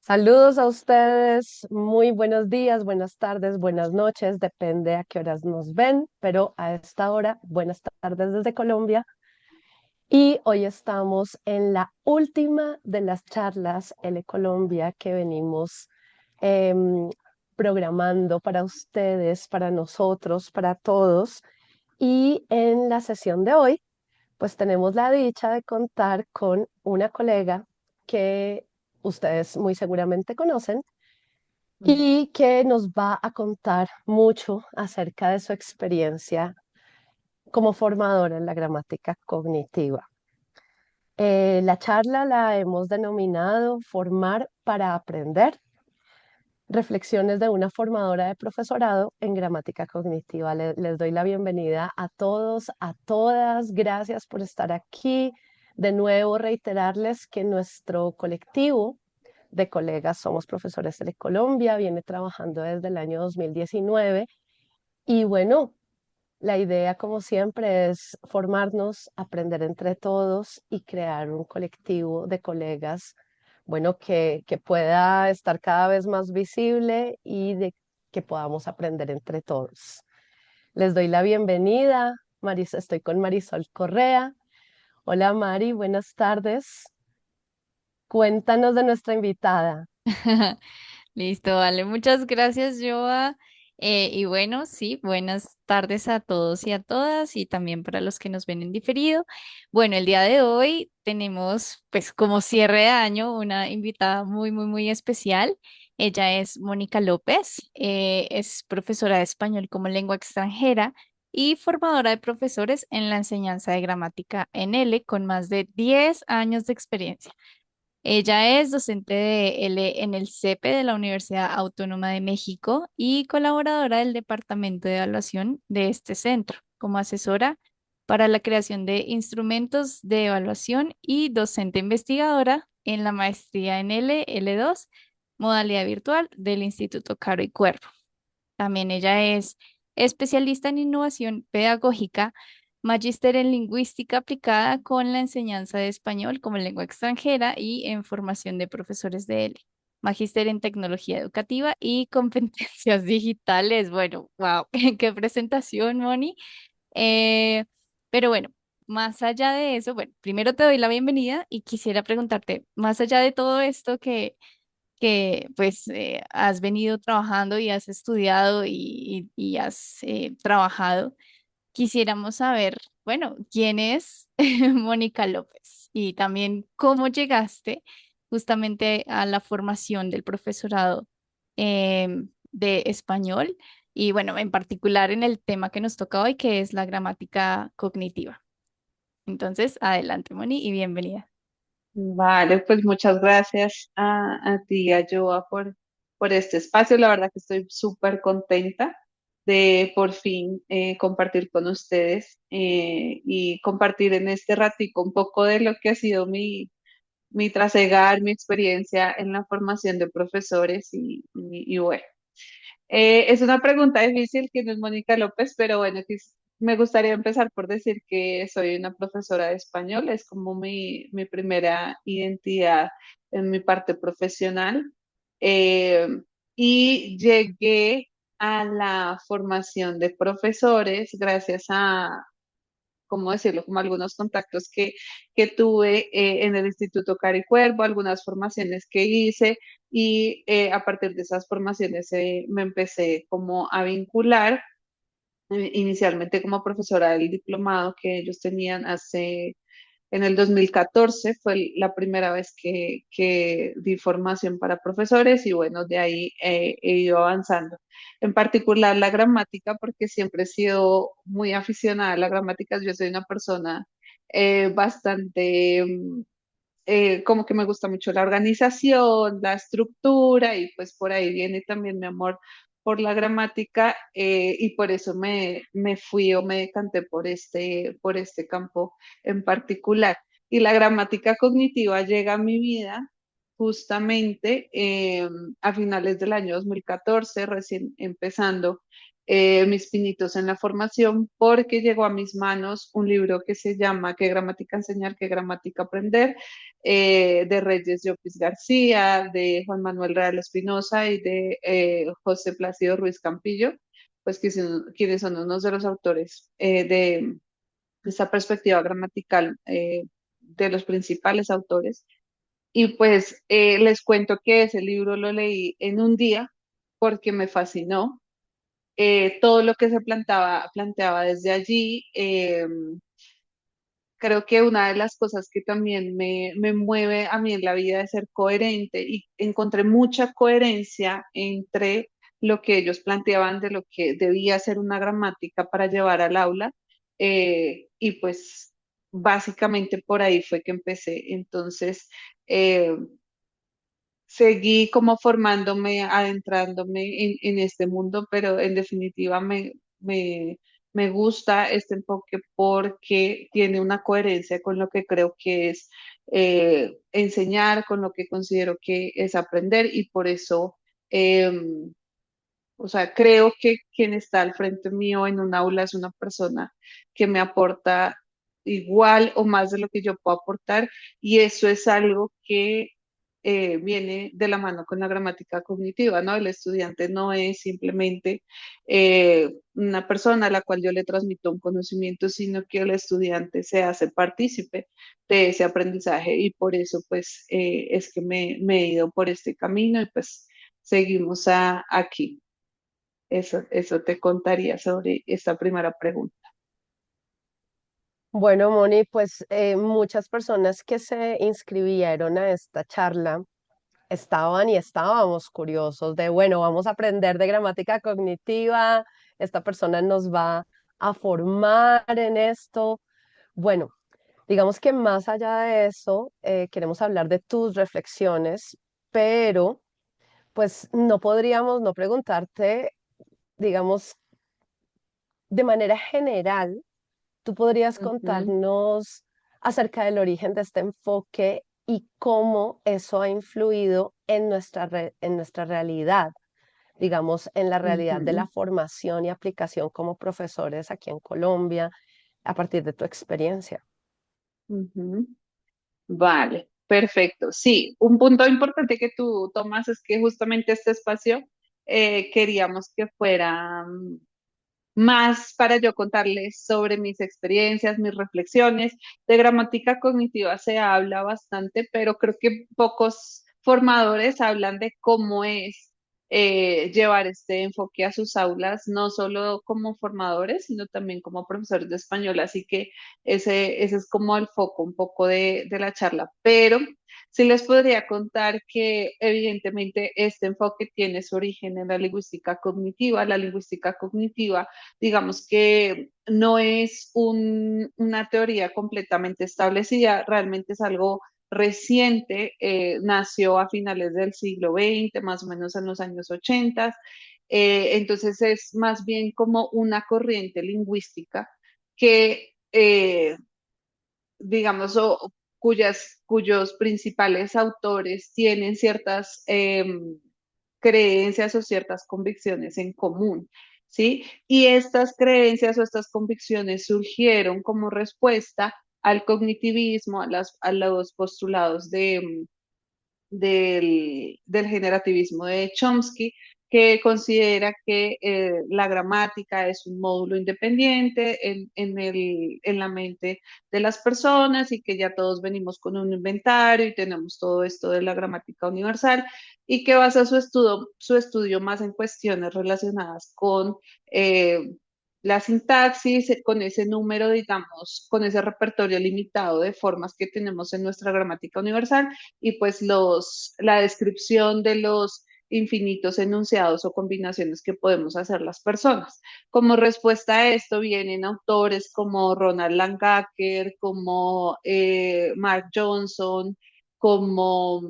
Saludos a ustedes, muy buenos días, buenas tardes, buenas noches, depende a qué horas nos ven, pero a esta hora, buenas tardes desde Colombia. Y hoy estamos en la última de las charlas L Colombia que venimos em, programando para ustedes, para nosotros, para todos. Y en la sesión de hoy, pues tenemos la dicha de contar con una colega que ustedes muy seguramente conocen y que nos va a contar mucho acerca de su experiencia como formadora en la gramática cognitiva. La charla la hemos denominado Formar para Aprender, reflexiones de una formadora de profesorado en gramática cognitiva. Les doy la bienvenida a todos, a todas. Gracias por estar aquí. De nuevo, reiterarles que nuestro colectivo de colegas Somos Profesores de Colombia viene trabajando desde el año 2019 y bueno, la idea como siempre es formarnos, aprender entre todos y crear un colectivo de colegas, bueno, que pueda estar cada vez más visible y de que podamos aprender entre todos. Les doy la bienvenida. Estoy con Marisol Correa. Hola Mari, buenas tardes. Cuéntanos de nuestra invitada. Listo, vale. Muchas gracias, Joa. Y bueno, sí, buenas tardes a todos y a todas y también para los que nos ven en diferido. Bueno, el día de hoy tenemos, pues como cierre de año, una invitada muy, muy, muy especial. Ella es Mónica López, es profesora de español como lengua extranjera y formadora de profesores en la enseñanza de gramática en L con más de 10 años de experiencia. Ella es docente de L en el CEPE de la Universidad Autónoma de México y colaboradora del Departamento de Evaluación de este centro, como asesora para la creación de instrumentos de evaluación y docente investigadora en la maestría en L2, modalidad virtual del Instituto Caro y Cuervo. También ella es especialista en innovación pedagógica, magíster en lingüística aplicada con la enseñanza de español como lengua extranjera y en formación de profesores de L. Magíster en tecnología educativa y competencias digitales. Bueno, wow, qué presentación, Moni. Eh, pero bueno, más allá de eso, bueno, primero te doy la bienvenida y quisiera preguntarte, más allá de todo esto que pues has venido trabajando y has estudiado y has trabajado, quisiéramos saber, bueno, quién es Mónica López y también cómo llegaste justamente a la formación del profesorado de español y bueno, en particular en el tema que nos toca hoy, que es la gramática cognitiva. Entonces, adelante, Moni, y bienvenida. Vale, pues muchas gracias a ti y a Joa por este espacio. La verdad que estoy súper contenta de por fin compartir con ustedes y compartir en este ratico un poco de lo que ha sido mi trasegar, mi experiencia en la formación de profesores y bueno. Es una pregunta difícil, que no es Mónica López, pero bueno, me gustaría empezar por decir que soy una profesora de español, es como mi primera identidad en mi parte profesional. Eh, y llegué a la formación de profesores gracias a, ¿cómo decirlo? Como algunos contactos que tuve en el Instituto Cari Cuervo, algunas formaciones que hice y a partir de esas formaciones me empecé como a vincular inicialmente como profesora del diplomado que ellos tenían en el 2014 fue la primera vez que di formación para profesores y bueno, de ahí he ido avanzando. En particular la gramática, porque siempre he sido muy aficionada a la gramática. Yo soy una persona bastante, como que me gusta mucho la organización, la estructura y pues por ahí viene también mi amor por la gramática y por eso me fui o me decanté por este campo en particular. Y la gramática cognitiva llega a mi vida justamente a finales del año 2014, recién empezando. mis pinitos en la formación porque llegó a mis manos un libro que se llama ¿Qué gramática enseñar, qué gramática aprender? De Reyes Llopis García, de Juan Manuel Real Espinosa y de José Plácido Ruiz Campillo, pues quienes son unos de los autores de esta perspectiva gramatical, de los principales autores. Y pues les cuento que ese libro lo leí en un día porque me fascinó. Todo lo que se planteaba desde allí. Creo que una de las cosas que también me mueve a mí en la vida es ser coherente y encontré mucha coherencia entre lo que ellos planteaban de lo que debía ser una gramática para llevar al aula, y pues básicamente por ahí fue que empecé. Entonces, eh, seguí como formándome, adentrándome en este mundo, pero en definitiva me gusta este enfoque porque tiene una coherencia con lo que creo que es enseñar, con lo que considero que es aprender y por eso, o sea, creo que quien está al frente mío en un aula es una persona que me aporta igual o más de lo que yo puedo aportar y eso es algo que viene de la mano con la gramática cognitiva, ¿no? El estudiante no es simplemente una persona a la cual yo le transmito un conocimiento, sino que el estudiante se hace partícipe de ese aprendizaje y por eso pues es que me he ido por este camino y pues seguimos aquí. Eso te contaría sobre esta primera pregunta. Bueno, Moni, pues muchas personas que se inscribieron a esta charla estaban y estábamos curiosos de, bueno, vamos a aprender de gramática cognitiva, esta persona nos va a formar en esto. Bueno, digamos que más allá de eso, queremos hablar de tus reflexiones, pero pues no podríamos no preguntarte, digamos, de manera general. ¿Tú podrías Ujú, contarnos acerca del origen de este enfoque y cómo eso ha influido en en nuestra realidad, digamos, en la realidad de la ujú, formación y aplicación como profesores aquí en Colombia, a partir de tu experiencia? ujú. Vale, perfecto. Sí, un punto importante que tú tomas es que justamente este espacio queríamos que fuera más para yo contarles sobre mis experiencias, mis reflexiones. De gramática cognitiva se habla bastante, pero creo que pocos formadores hablan de cómo es llevar este enfoque a sus aulas, no solo como formadores, sino también como profesores de español. Así que ese es como el foco un poco de la charla. Pero sí les podría contar que evidentemente este enfoque tiene su origen en la lingüística cognitiva. La lingüística cognitiva, digamos que no es una teoría completamente establecida, realmente es algo reciente, nació a finales del siglo XX, más o menos en los años 80, entonces es más bien como una corriente lingüística que, digamos, cuyos principales autores tienen ciertas creencias o ciertas convicciones en común, ¿sí? Y estas creencias o estas convicciones surgieron como respuesta al cognitivismo, a los postulados del generativismo de Chomsky, que considera que la gramática es un módulo independiente en la mente de las personas y que ya todos venimos con un inventario y tenemos todo esto de la gramática universal y que basa su estudio más en cuestiones relacionadas con la sintaxis, con ese número, digamos, con ese repertorio limitado de formas que tenemos en nuestra gramática universal y pues la descripción de los infinitos enunciados o combinaciones que podemos hacer las personas. Como respuesta a esto vienen autores como Ronald Langacker, como Mark Johnson, como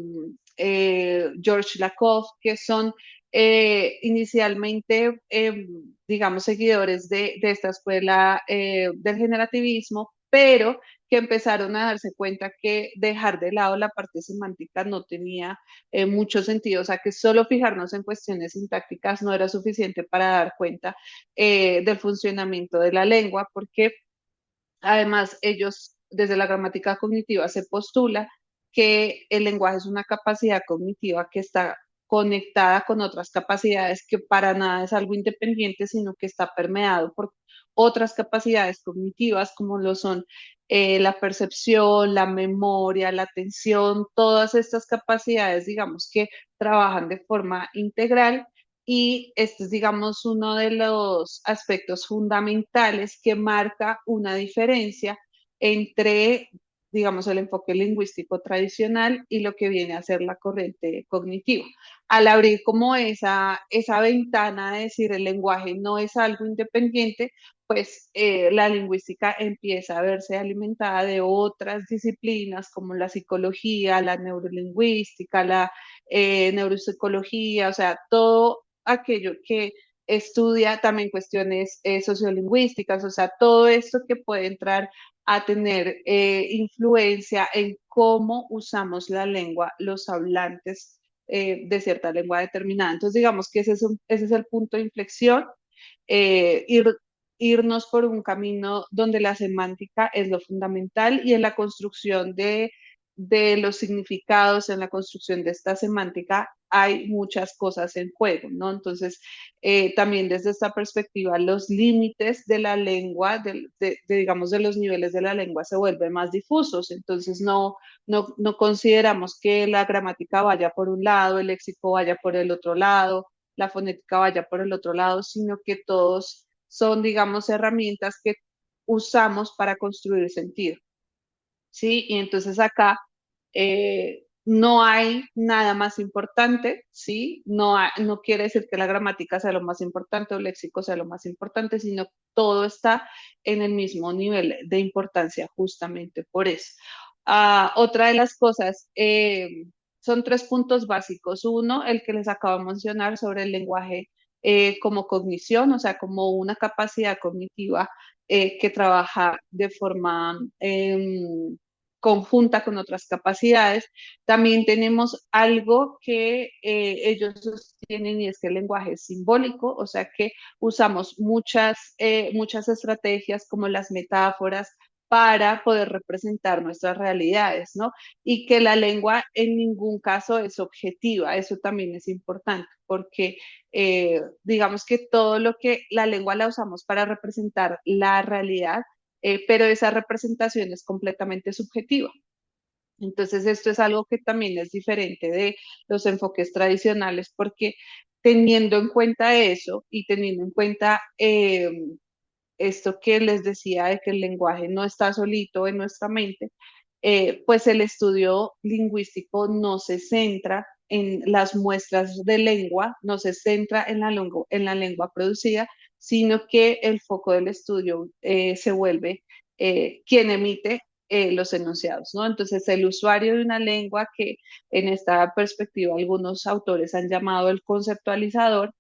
George Lakoff, que son inicialmente, digamos, seguidores de esta escuela del generativismo, pero que empezaron a darse cuenta que dejar de lado la parte semántica no tenía mucho sentido, o sea, que solo fijarnos en cuestiones sintácticas no era suficiente para dar cuenta del funcionamiento de la lengua, porque además ellos, desde la gramática cognitiva, se postula que el lenguaje es una capacidad cognitiva que está conectada con otras capacidades, que para nada es algo independiente, sino que está permeado por otras capacidades cognitivas, como lo son la percepción, la memoria, la atención, todas estas capacidades, digamos, que trabajan de forma integral. Y este es, digamos, uno de los aspectos fundamentales que marca una diferencia entre, digamos, el enfoque lingüístico tradicional y lo que viene a ser la corriente cognitiva. Al abrir como esa ventana de decir el lenguaje no es algo independiente, pues la lingüística empieza a verse alimentada de otras disciplinas como la psicología, la neurolingüística, la neuropsicología, o sea, todo aquello que estudia también cuestiones sociolingüísticas, o sea, todo esto que puede entrar a tener influencia en cómo usamos la lengua, los hablantes de cierta lengua determinada. Entonces, digamos que ese es el punto de inflexión, eh, ir, irnos por un camino donde la semántica es lo fundamental y en la construcción de los significados, en la construcción de esta semántica, hay muchas cosas en juego, ¿no? Entonces, también desde esta perspectiva, los límites de la lengua, digamos, de los niveles de la lengua se vuelven más difusos. Entonces, no consideramos que la gramática vaya por un lado, el léxico vaya por el otro lado, la fonética vaya por el otro lado, sino que todos son, digamos, herramientas que usamos para construir sentido, ¿sí? Y entonces acá no hay nada más importante, ¿sí? No quiere decir que la gramática sea lo más importante o el léxico sea lo más importante, sino todo está en el mismo nivel de importancia justamente por eso. Otra de las cosas, son tres puntos básicos. Uno, el que les acabo de mencionar sobre el lenguaje como cognición, o sea, como una capacidad cognitiva que trabaja de forma conjunta con otras capacidades. También tenemos algo que ellos sostienen y es que el lenguaje es simbólico, o sea que usamos muchas estrategias como las metáforas para poder representar nuestras realidades, ¿no? Y que la lengua en ningún caso es objetiva, eso también es importante, porque digamos que todo lo que la lengua la usamos para representar la realidad, pero esa representación es completamente subjetiva. Entonces, esto es algo que también es diferente de los enfoques tradicionales, porque teniendo en cuenta eso y teniendo en cuenta esto que les decía de que el lenguaje no está solito en nuestra mente, pues el estudio lingüístico no se centra en las muestras de lengua, no se centra en la lengua producida, sino que el foco del estudio se vuelve quien emite los enunciados, ¿no? Entonces, el usuario de una lengua que en esta perspectiva algunos autores han llamado el conceptualizador,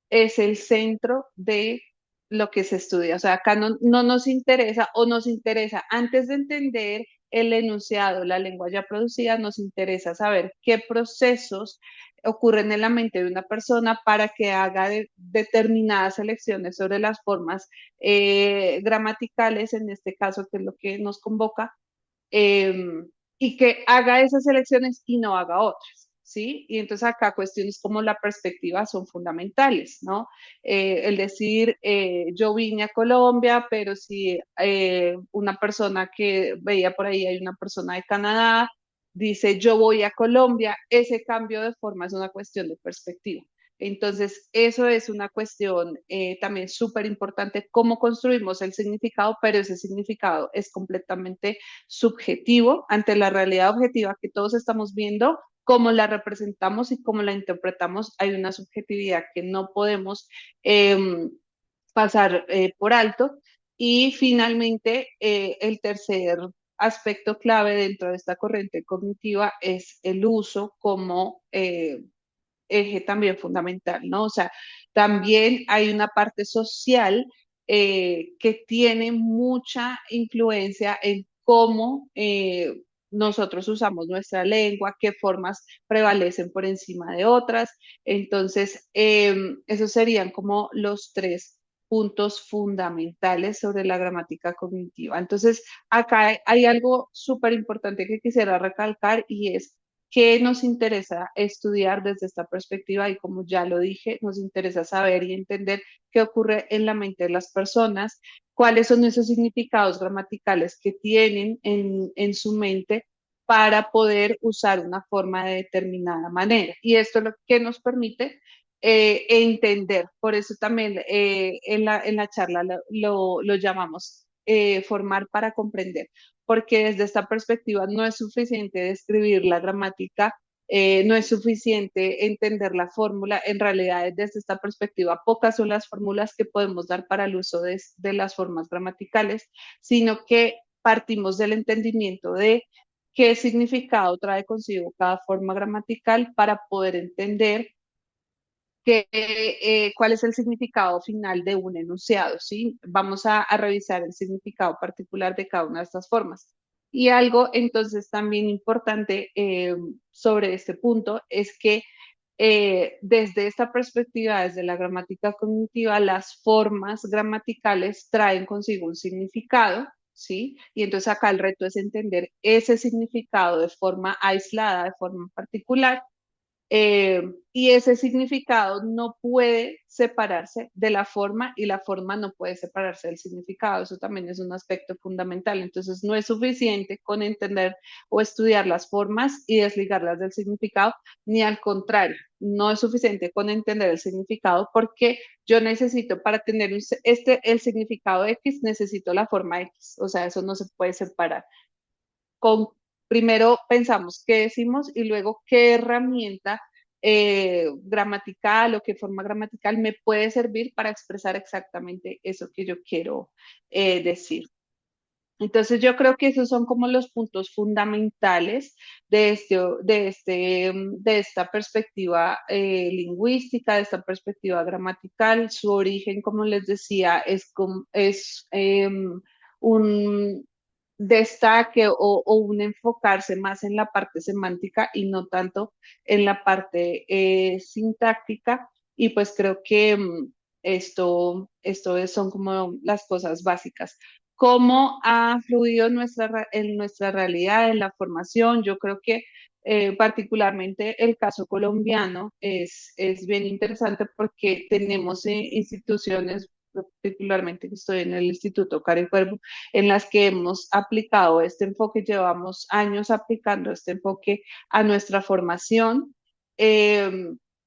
es el centro de lo que se estudia. O sea, acá no nos interesa o nos interesa antes de entender el enunciado, la lengua ya producida, nos interesa saber qué procesos ocurren en la mente de una persona para que haga determinadas elecciones sobre las formas gramaticales, en este caso, que es lo que nos convoca, eh, y que haga esas elecciones y no haga otras, ¿sí? Y entonces acá cuestiones como la perspectiva son fundamentales, ¿no? El decir, yo vine a Colombia, pero si una persona que veía por ahí, hay una persona de Canadá, dice, yo voy a Colombia, ese cambio de forma es una cuestión de perspectiva. Entonces, eso es una cuestión también súper importante, cómo construimos el significado, pero ese significado es completamente subjetivo ante la realidad objetiva que todos estamos viendo, cómo la representamos y cómo la interpretamos. Hay una subjetividad que no podemos eh, pasar por alto. Y finalmente, el tercer aspecto clave dentro de esta corriente cognitiva es el uso como eje también fundamental, ¿no? O sea, también hay una parte social que tiene mucha influencia en cómo nosotros usamos nuestra lengua, qué formas prevalecen por encima de otras. Entonces, esos serían como los tres puntos fundamentales sobre la gramática cognitiva. Entonces, acá hay algo súper importante que quisiera recalcar y es que nos interesa estudiar desde esta perspectiva y como ya lo dije, nos interesa saber y entender qué ocurre en la mente de las personas, cuáles son esos significados gramaticales que tienen en su mente para poder usar una forma de determinada manera. Y esto es lo que nos permite entender. Por eso también en la charla lo llamamos formar para comprender, porque desde esta perspectiva no es suficiente describir la gramática, no es suficiente entender la fórmula. En realidad, desde esta perspectiva, pocas son las fórmulas que podemos dar para el uso de las formas gramaticales, sino que partimos del entendimiento de qué significado trae consigo cada forma gramatical para poder entender cuál es el significado final de un enunciado, ¿sí? Vamos a revisar el significado particular de cada una de estas formas. Y algo entonces también importante sobre este punto es que desde esta perspectiva, desde la gramática cognitiva, las formas gramaticales traen consigo un significado, ¿sí? Y entonces acá el reto es entender ese significado de forma aislada, de forma particular, y ese significado no puede separarse de la forma y la forma no puede separarse del significado. Eso también es un aspecto fundamental. Entonces, no es suficiente con entender o estudiar las formas y desligarlas del significado, ni al contrario, no es suficiente con entender el significado porque yo necesito para tener el significado X, necesito la forma X. O sea, eso no se puede separar. Con, primero pensamos qué decimos y luego qué herramienta gramatical o qué forma gramatical me puede servir para expresar exactamente eso que yo quiero decir. Entonces yo creo que esos son como los puntos fundamentales de esta perspectiva lingüística, de esta perspectiva gramatical. Su origen, como les decía, es un destaque o un enfocarse más en la parte semántica y no tanto en la parte sintáctica. Y pues creo que son como las cosas básicas. ¿Cómo ha fluido en nuestra realidad, en la formación? Yo creo que particularmente el caso colombiano es bien interesante porque tenemos instituciones, particularmente que estoy en el Instituto Cari Cuervo, en las que hemos aplicado este enfoque, llevamos años aplicando este enfoque a nuestra formación. Eh,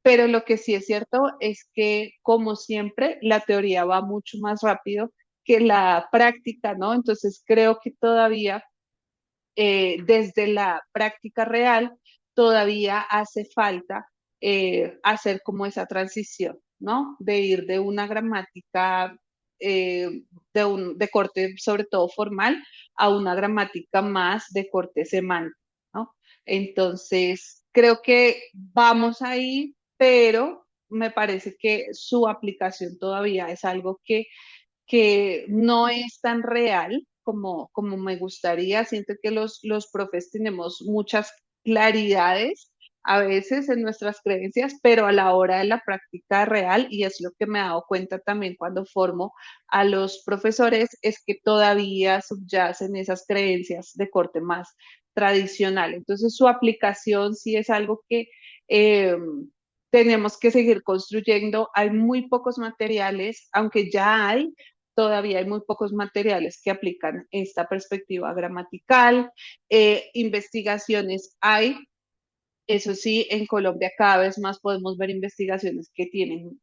pero lo que sí es cierto es que, como siempre, la teoría va mucho más rápido que la práctica, ¿no? Entonces creo que todavía desde la práctica real todavía hace falta hacer como esa transición, ¿no? De ir de una gramática de corte sobre todo formal a una gramática más de corte semántico, ¿no? Entonces, creo que vamos ahí, pero me parece que su aplicación todavía es algo que no es tan real como me gustaría. Siento que los profes tenemos muchas claridades a veces en nuestras creencias, pero a la hora de la práctica real, y es lo que me he dado cuenta también cuando formo a los profesores, es que todavía subyacen esas creencias de corte más tradicional. Entonces, su aplicación sí es algo que eh, tenemos que seguir construyendo. Hay muy pocos materiales, aunque ya hay, todavía hay muy pocos materiales que aplican esta perspectiva gramatical. Investigaciones hay, eso sí, en Colombia cada vez más podemos ver investigaciones que tienen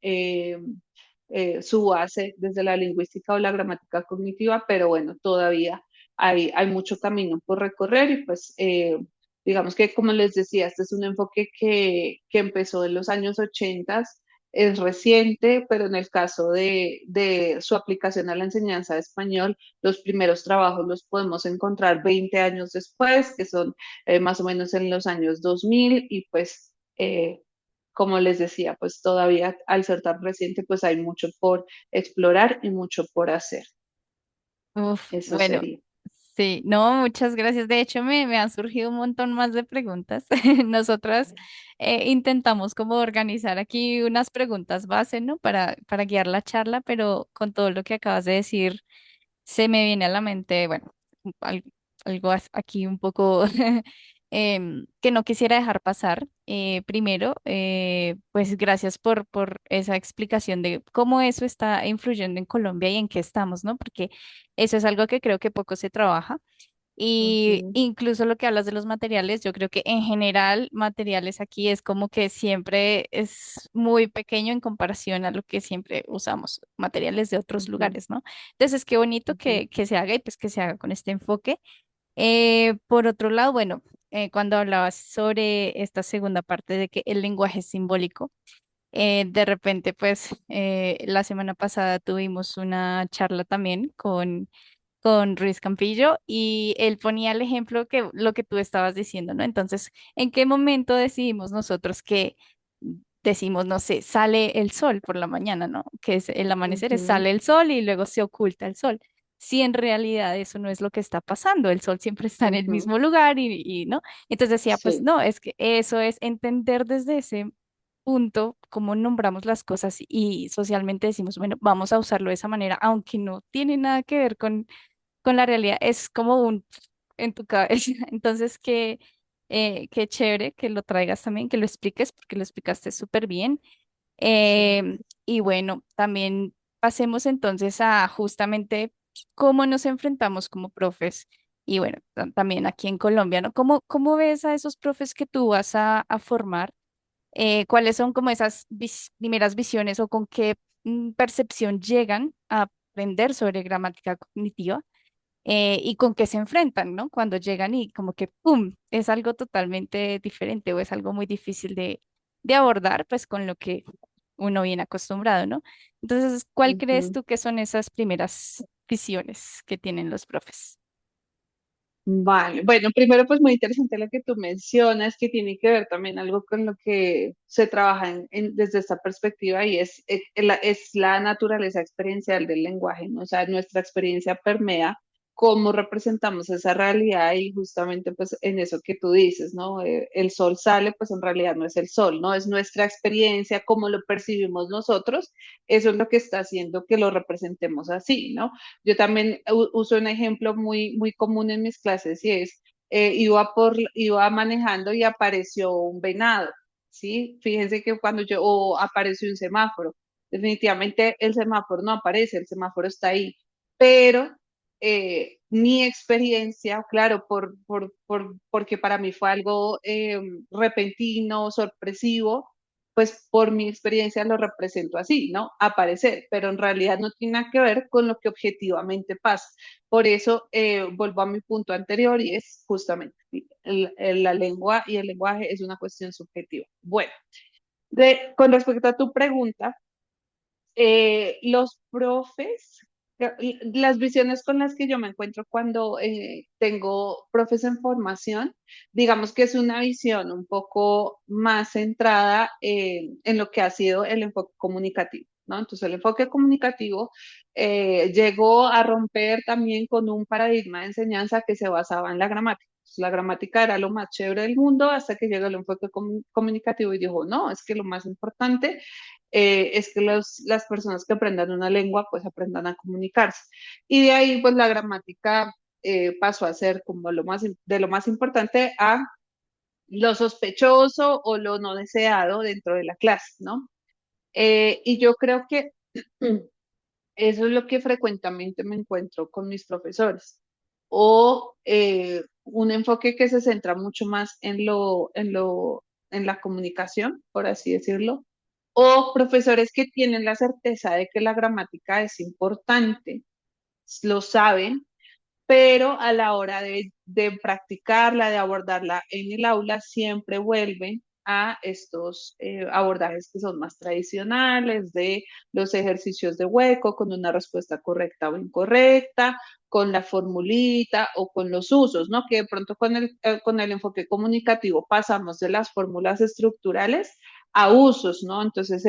su base desde la lingüística o la gramática cognitiva, pero bueno, todavía hay mucho camino por recorrer y pues digamos que como les decía, este es un enfoque que empezó en los años 80, es reciente, pero en el caso de su aplicación a la enseñanza de español, los primeros trabajos los podemos encontrar 20 años después, que son más o menos en los años 2000 y pues como les decía, pues todavía al ser tan reciente, pues hay mucho por explorar y mucho por hacer. Uf, Eso bueno, sería. Sí, no, muchas gracias. De hecho, me han surgido un montón más de preguntas. Nosotras intentamos como organizar aquí unas preguntas base, ¿no? Para guiar la charla, pero con todo lo que acabas de decir, se me viene a la mente, bueno, al- algo aquí un poco que no quisiera dejar pasar. Primero, pues gracias por esa explicación de cómo eso está influyendo en Colombia y en qué estamos, ¿no? Porque eso es algo que creo que poco se trabaja. Y Ujú, incluso lo que hablas de los materiales, yo creo que en general materiales aquí es como que siempre es muy pequeño en comparación a lo que siempre usamos, materiales de otros ujú, lugares, ¿no? Entonces, qué bonito ujú, que se haga y pues que se haga con este enfoque. Por otro lado, bueno, cuando hablabas sobre esta segunda parte de que el lenguaje es simbólico, de repente, pues la semana pasada tuvimos una charla también con Ruiz Campillo y él ponía el ejemplo que lo que tú estabas diciendo, ¿no? Entonces, ¿en qué momento decidimos nosotros que decimos, no sé, sale el sol por la mañana, ¿no? Que es el amanecer, es ujú, sale el sol y luego se oculta el sol. Si en realidad eso no es lo que está pasando, el sol siempre está en el ujú. mismo lugar ¿no? Entonces decía, pues Sí, no, es que eso es entender desde ese punto cómo nombramos las cosas y socialmente decimos, bueno, vamos a usarlo de esa manera, aunque no tiene nada que ver con la realidad, es como un en tu cabeza. Entonces, qué chévere que lo traigas también, que lo expliques, porque lo explicaste súper bien. sí. Y bueno, también pasemos entonces a justamente cómo nos enfrentamos como profes. Y bueno, también aquí en Colombia, ¿no? ¿Cómo ves a esos profes que tú vas a formar? ¿Cuáles son como esas primeras visiones o con qué percepción llegan a aprender sobre gramática cognitiva? Y con qué se enfrentan, ¿no? Cuando llegan y como que, ¡pum!, es algo totalmente diferente o es algo muy difícil de abordar, pues con lo que uno viene acostumbrado, ¿no? Entonces, ¿cuál crees Ujú. tú que son esas primeras visiones que tienen los profes? Vale, bueno, primero pues muy interesante lo que tú mencionas, que tiene que ver también algo con lo que se trabaja desde esta perspectiva y es la naturaleza experiencial del lenguaje, ¿no? O sea, nuestra experiencia permea cómo representamos esa realidad y justamente pues en eso que tú dices, ¿no? El sol sale, pues en realidad no es el sol, ¿no? Es nuestra experiencia, cómo lo percibimos nosotros, eso es lo que está haciendo que lo representemos así, ¿no? Yo también uso un ejemplo muy común en mis clases y es, iba manejando y apareció un venado, ¿sí? Fíjense que o apareció un semáforo, definitivamente el semáforo no aparece, el semáforo está ahí, pero mi experiencia, claro, porque para mí fue algo repentino, sorpresivo, pues por mi experiencia lo represento así, ¿no? Aparecer, pero en realidad no tiene nada que ver con lo que objetivamente pasa. Por eso vuelvo a mi punto anterior y es justamente la lengua y el lenguaje es una cuestión subjetiva. Bueno, con respecto a tu pregunta, los profes, las visiones con las que yo me encuentro cuando tengo profes en formación, digamos que es una visión un poco más centrada en lo que ha sido el enfoque comunicativo, ¿no? Entonces el enfoque comunicativo llegó a romper también con un paradigma de enseñanza que se basaba en la gramática. La gramática era lo más chévere del mundo hasta que llegó el enfoque comunicativo y dijo, no, es que lo más importante es que las personas que aprendan una lengua pues aprendan a comunicarse. Y de ahí pues la gramática pasó a ser como de lo más importante a lo sospechoso o lo no deseado dentro de la clase, ¿no? Y yo creo que eso es lo que frecuentemente me encuentro con mis profesores. O un enfoque que se centra mucho más en la comunicación, por así decirlo. O profesores que tienen la certeza de que la gramática es importante, lo saben, pero a la hora de practicarla, de abordarla en el aula, siempre vuelven a estos abordajes que son más tradicionales, de los ejercicios de hueco, con una respuesta correcta o incorrecta, con la formulita o con los usos, ¿no? Que de pronto con el enfoque comunicativo pasamos de las fórmulas estructurales a usos, ¿no? Entonces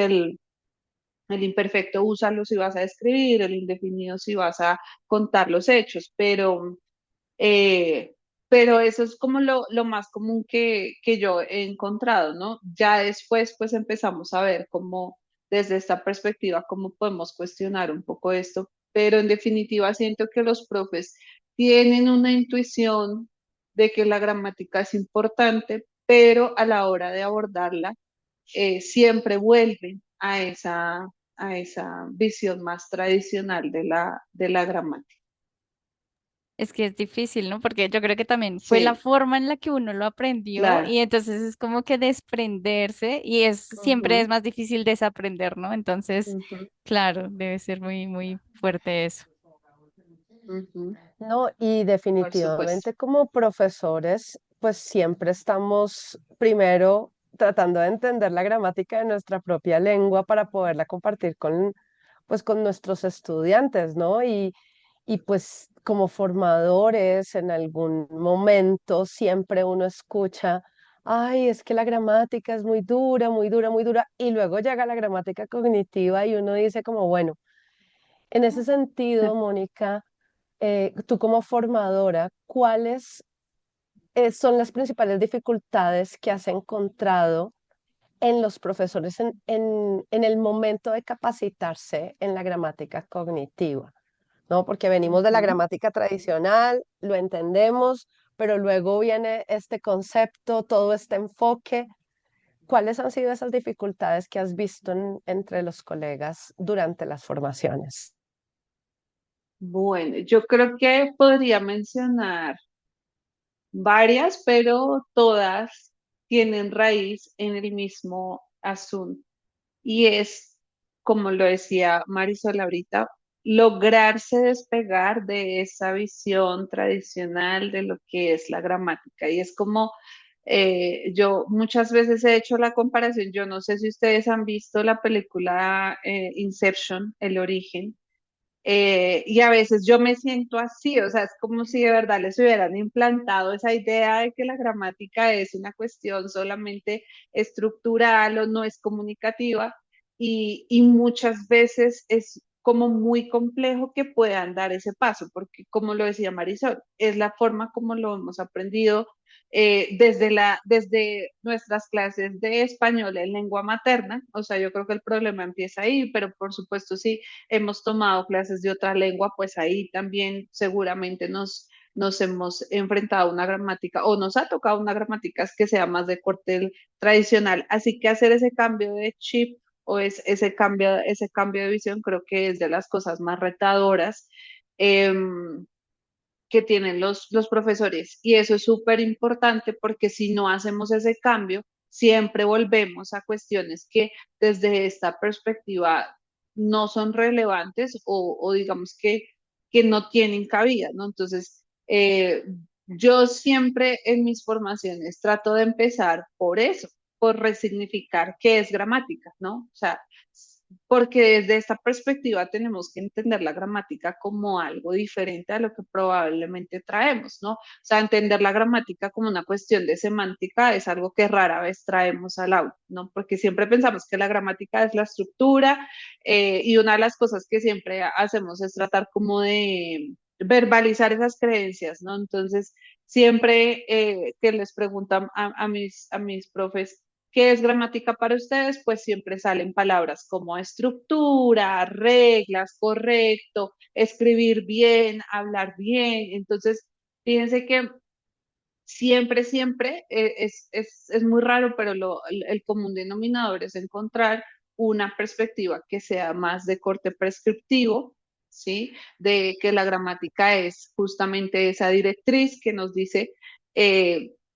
el imperfecto úsalo si vas a escribir, el indefinido si vas a contar los hechos, pero Eh, pero eso es como lo más común que yo he encontrado, ¿no? Ya después, pues empezamos a ver cómo, desde esta perspectiva, cómo podemos cuestionar un poco esto, pero en definitiva siento que los profes tienen una intuición de que la gramática es importante, pero a la hora de abordarla, siempre vuelven a esa visión más tradicional de la gramática. Es que es difícil, ¿no? Porque yo creo que también fue la Sí, forma en la que uno lo aprendió claro. y entonces es como que desprenderse y es siempre es Ujú, más difícil desaprender, ¿no? Entonces, ujú, claro, debe ser muy, muy fuerte eso. ujú, No, y por supuesto. definitivamente como profesores, pues siempre estamos primero tratando de entender la gramática de nuestra propia lengua para poderla compartir con, pues, con nuestros estudiantes, ¿no? Y pues como formadores en algún momento siempre uno escucha, ay, es que la gramática es muy dura, muy dura, muy dura, y luego llega la gramática cognitiva y uno dice como, bueno, en ese sentido, Mónica, tú como formadora, ¿cuáles son las principales dificultades que has encontrado en los profesores en el momento de capacitarse en la gramática cognitiva? ¿No? Porque venimos de la Ujú. gramática tradicional, lo entendemos, pero luego viene este concepto, todo este enfoque. ¿Cuáles han sido esas dificultades que has visto entre los colegas durante las formaciones? Bueno, yo creo que podría mencionar varias, pero todas tienen raíz en el mismo asunto. Y es, como lo decía Marisol ahorita, lograrse despegar de esa visión tradicional de lo que es la gramática. Y es como, yo muchas veces he hecho la comparación, yo no sé si ustedes han visto la película Inception, El origen. Y a veces yo me siento así, o sea, es como si de verdad les hubieran implantado esa idea de que la gramática es una cuestión solamente estructural o no es comunicativa, y muchas veces es como muy complejo que puedan dar ese paso, porque como lo decía Marisol, es la forma como lo hemos aprendido desde nuestras clases de español en lengua materna. O sea, yo creo que el problema empieza ahí, pero por supuesto sí hemos tomado clases de otra lengua, pues ahí también seguramente nos hemos enfrentado a una gramática o nos ha tocado una gramática que sea más de corte tradicional. Así que hacer ese cambio de chip o ese cambio de visión creo que es de las cosas más retadoras. Que tienen los profesores. Y eso es súper importante porque si no hacemos ese cambio, siempre volvemos a cuestiones que desde esta perspectiva no son relevantes o digamos que no tienen cabida, ¿no? Entonces, yo siempre en mis formaciones trato de empezar por eso, por resignificar qué es gramática, ¿no? O sea, porque desde esta perspectiva tenemos que entender la gramática como algo diferente a lo que probablemente traemos, ¿no? O sea, entender la gramática como una cuestión de semántica es algo que rara vez traemos al aula, ¿no? Porque siempre pensamos que la gramática es la estructura, y una de las cosas que siempre hacemos es tratar como de verbalizar esas creencias, ¿no? Entonces, siempre que les preguntan a mis profes, ¿qué es gramática para ustedes? Pues siempre salen palabras como estructura, reglas, correcto, escribir bien, hablar bien. Entonces, fíjense que siempre es muy raro, pero el común denominador es encontrar una perspectiva que sea más de corte prescriptivo, ¿sí? De que la gramática es justamente esa directriz que nos dice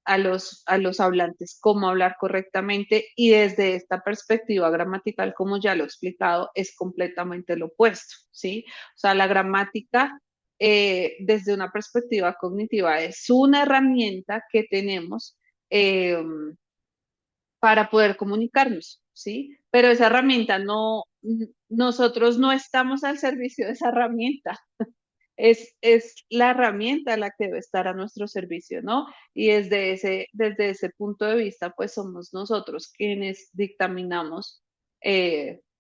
a los hablantes cómo hablar correctamente, y desde esta perspectiva gramatical, como ya lo he explicado, es completamente lo opuesto, ¿sí? O sea, la gramática desde una perspectiva cognitiva es una herramienta que tenemos eh, para poder comunicarnos, ¿sí? Pero esa herramienta nosotros no estamos al servicio de esa herramienta, es la herramienta la que debe estar a nuestro servicio, ¿no? Y desde ese punto de vista, pues somos nosotros quienes dictaminamos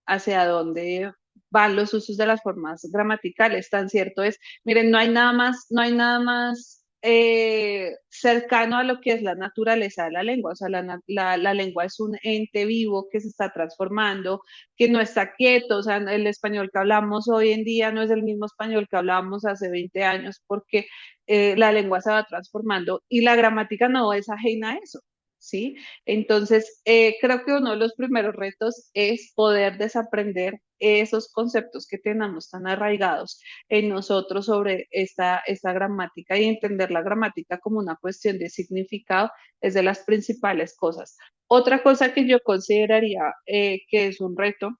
hacia dónde van los usos de las formas gramaticales. Tan cierto es, miren, no hay nada más cercano a lo que es la naturaleza de la lengua. O sea, la lengua es un ente vivo que se está transformando, que no está quieto. O sea, el español que hablamos hoy en día no es el mismo español que hablábamos hace 20 años porque la lengua se va transformando y la gramática no es ajena a eso. ¿Sí? Entonces, creo que uno de los primeros retos es poder desaprender esos conceptos que tenemos tan arraigados en nosotros sobre esta gramática y entender la gramática como una cuestión de significado es de las principales cosas. Otra cosa que yo consideraría que es un reto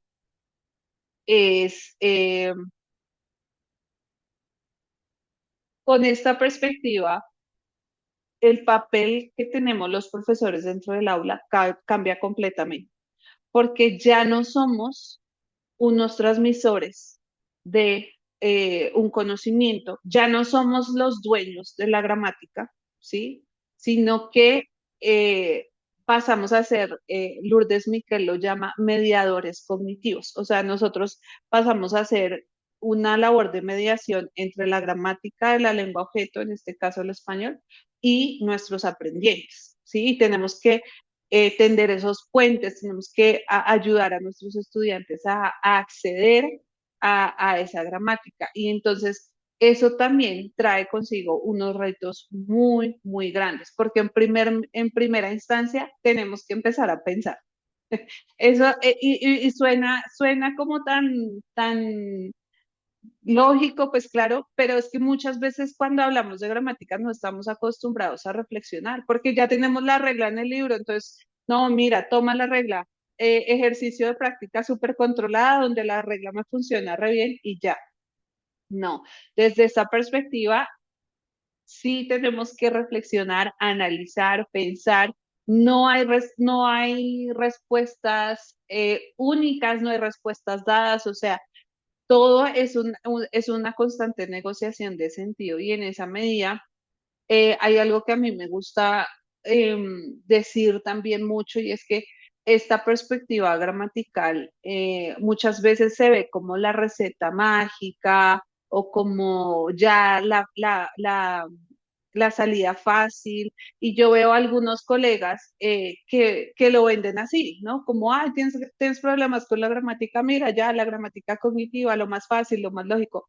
es con esta perspectiva, el papel que tenemos los profesores dentro del aula cambia completamente, porque ya no somos unos transmisores de un conocimiento. Ya no somos los dueños de la gramática, ¿sí? Sino que pasamos a ser, Lourdes Miquel lo llama mediadores cognitivos. O sea, nosotros pasamos a hacer una labor de mediación entre la gramática de la lengua objeto, en este caso el español, y nuestros aprendientes, ¿sí? Y tenemos que tender esos puentes, tenemos que ayudar a nuestros estudiantes a acceder a esa gramática. Y entonces eso también trae consigo unos retos muy, muy grandes, porque en primera instancia tenemos que empezar a pensar. Eso, y suena como tan lógico, pues claro, pero es que muchas veces cuando hablamos de gramática no estamos acostumbrados a reflexionar, porque ya tenemos la regla en el libro, entonces, no, mira, toma la regla, ejercicio de práctica súper controlada, donde la regla me funciona re bien y ya. No, desde esta perspectiva, sí tenemos que reflexionar, analizar, pensar. No hay respuestas únicas, no hay respuestas dadas, o sea, todo es una constante negociación de sentido y en esa medida hay algo que a mí me gusta decir también mucho y es que esta perspectiva gramatical muchas veces se ve como la receta mágica o como ya la salida fácil. Y yo veo algunos colegas que lo venden así, ¿no? Como, ay, tienes problemas con la gramática, mira, ya la gramática cognitiva, lo más fácil, lo más lógico.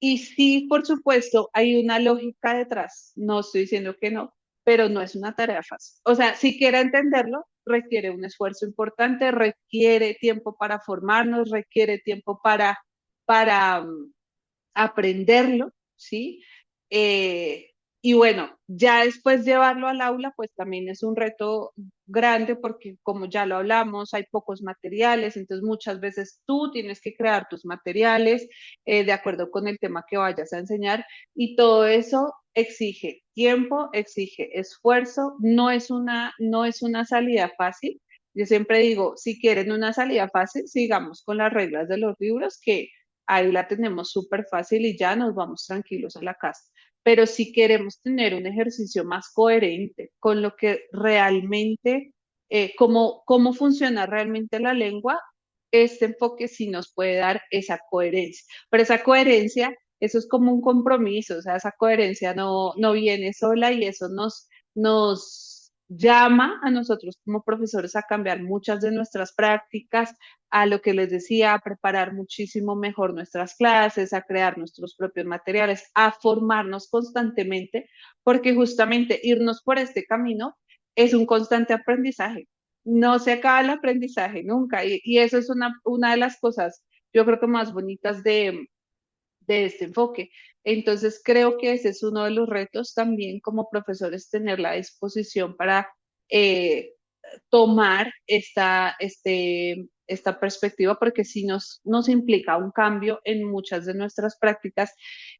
Y sí, por supuesto, hay una lógica detrás. No estoy diciendo que no, pero no es una tarea fácil. O sea, si quiere entenderlo, requiere un esfuerzo importante, requiere tiempo para formarnos, requiere tiempo para aprenderlo, ¿sí? Eh, y bueno, ya después llevarlo al aula, pues también es un reto grande porque como ya lo hablamos, hay pocos materiales, entonces muchas veces tú tienes que crear tus materiales de acuerdo con el tema que vayas a enseñar y todo eso exige tiempo, exige esfuerzo, no es una salida fácil. Yo siempre digo, si quieren una salida fácil, sigamos con las reglas de los libros que ahí la tenemos súper fácil y ya nos vamos tranquilos a la casa. Pero si queremos tener un ejercicio más coherente con lo que realmente, cómo funciona realmente la lengua, este enfoque sí nos puede dar esa coherencia. Pero esa coherencia, eso es como un compromiso, o sea, esa coherencia no viene sola y eso nos llama a nosotros como profesores a cambiar muchas de nuestras prácticas, a lo que les decía, a preparar muchísimo mejor nuestras clases, a crear nuestros propios materiales, a formarnos constantemente, porque justamente irnos por este camino es un constante aprendizaje. No se acaba el aprendizaje nunca y eso es una de las cosas, yo creo que más bonitas de este enfoque. Entonces, creo que ese es uno de los retos también como profesores, tener la disposición para eh, tomar esta perspectiva, porque sí nos implica un cambio en muchas de nuestras prácticas.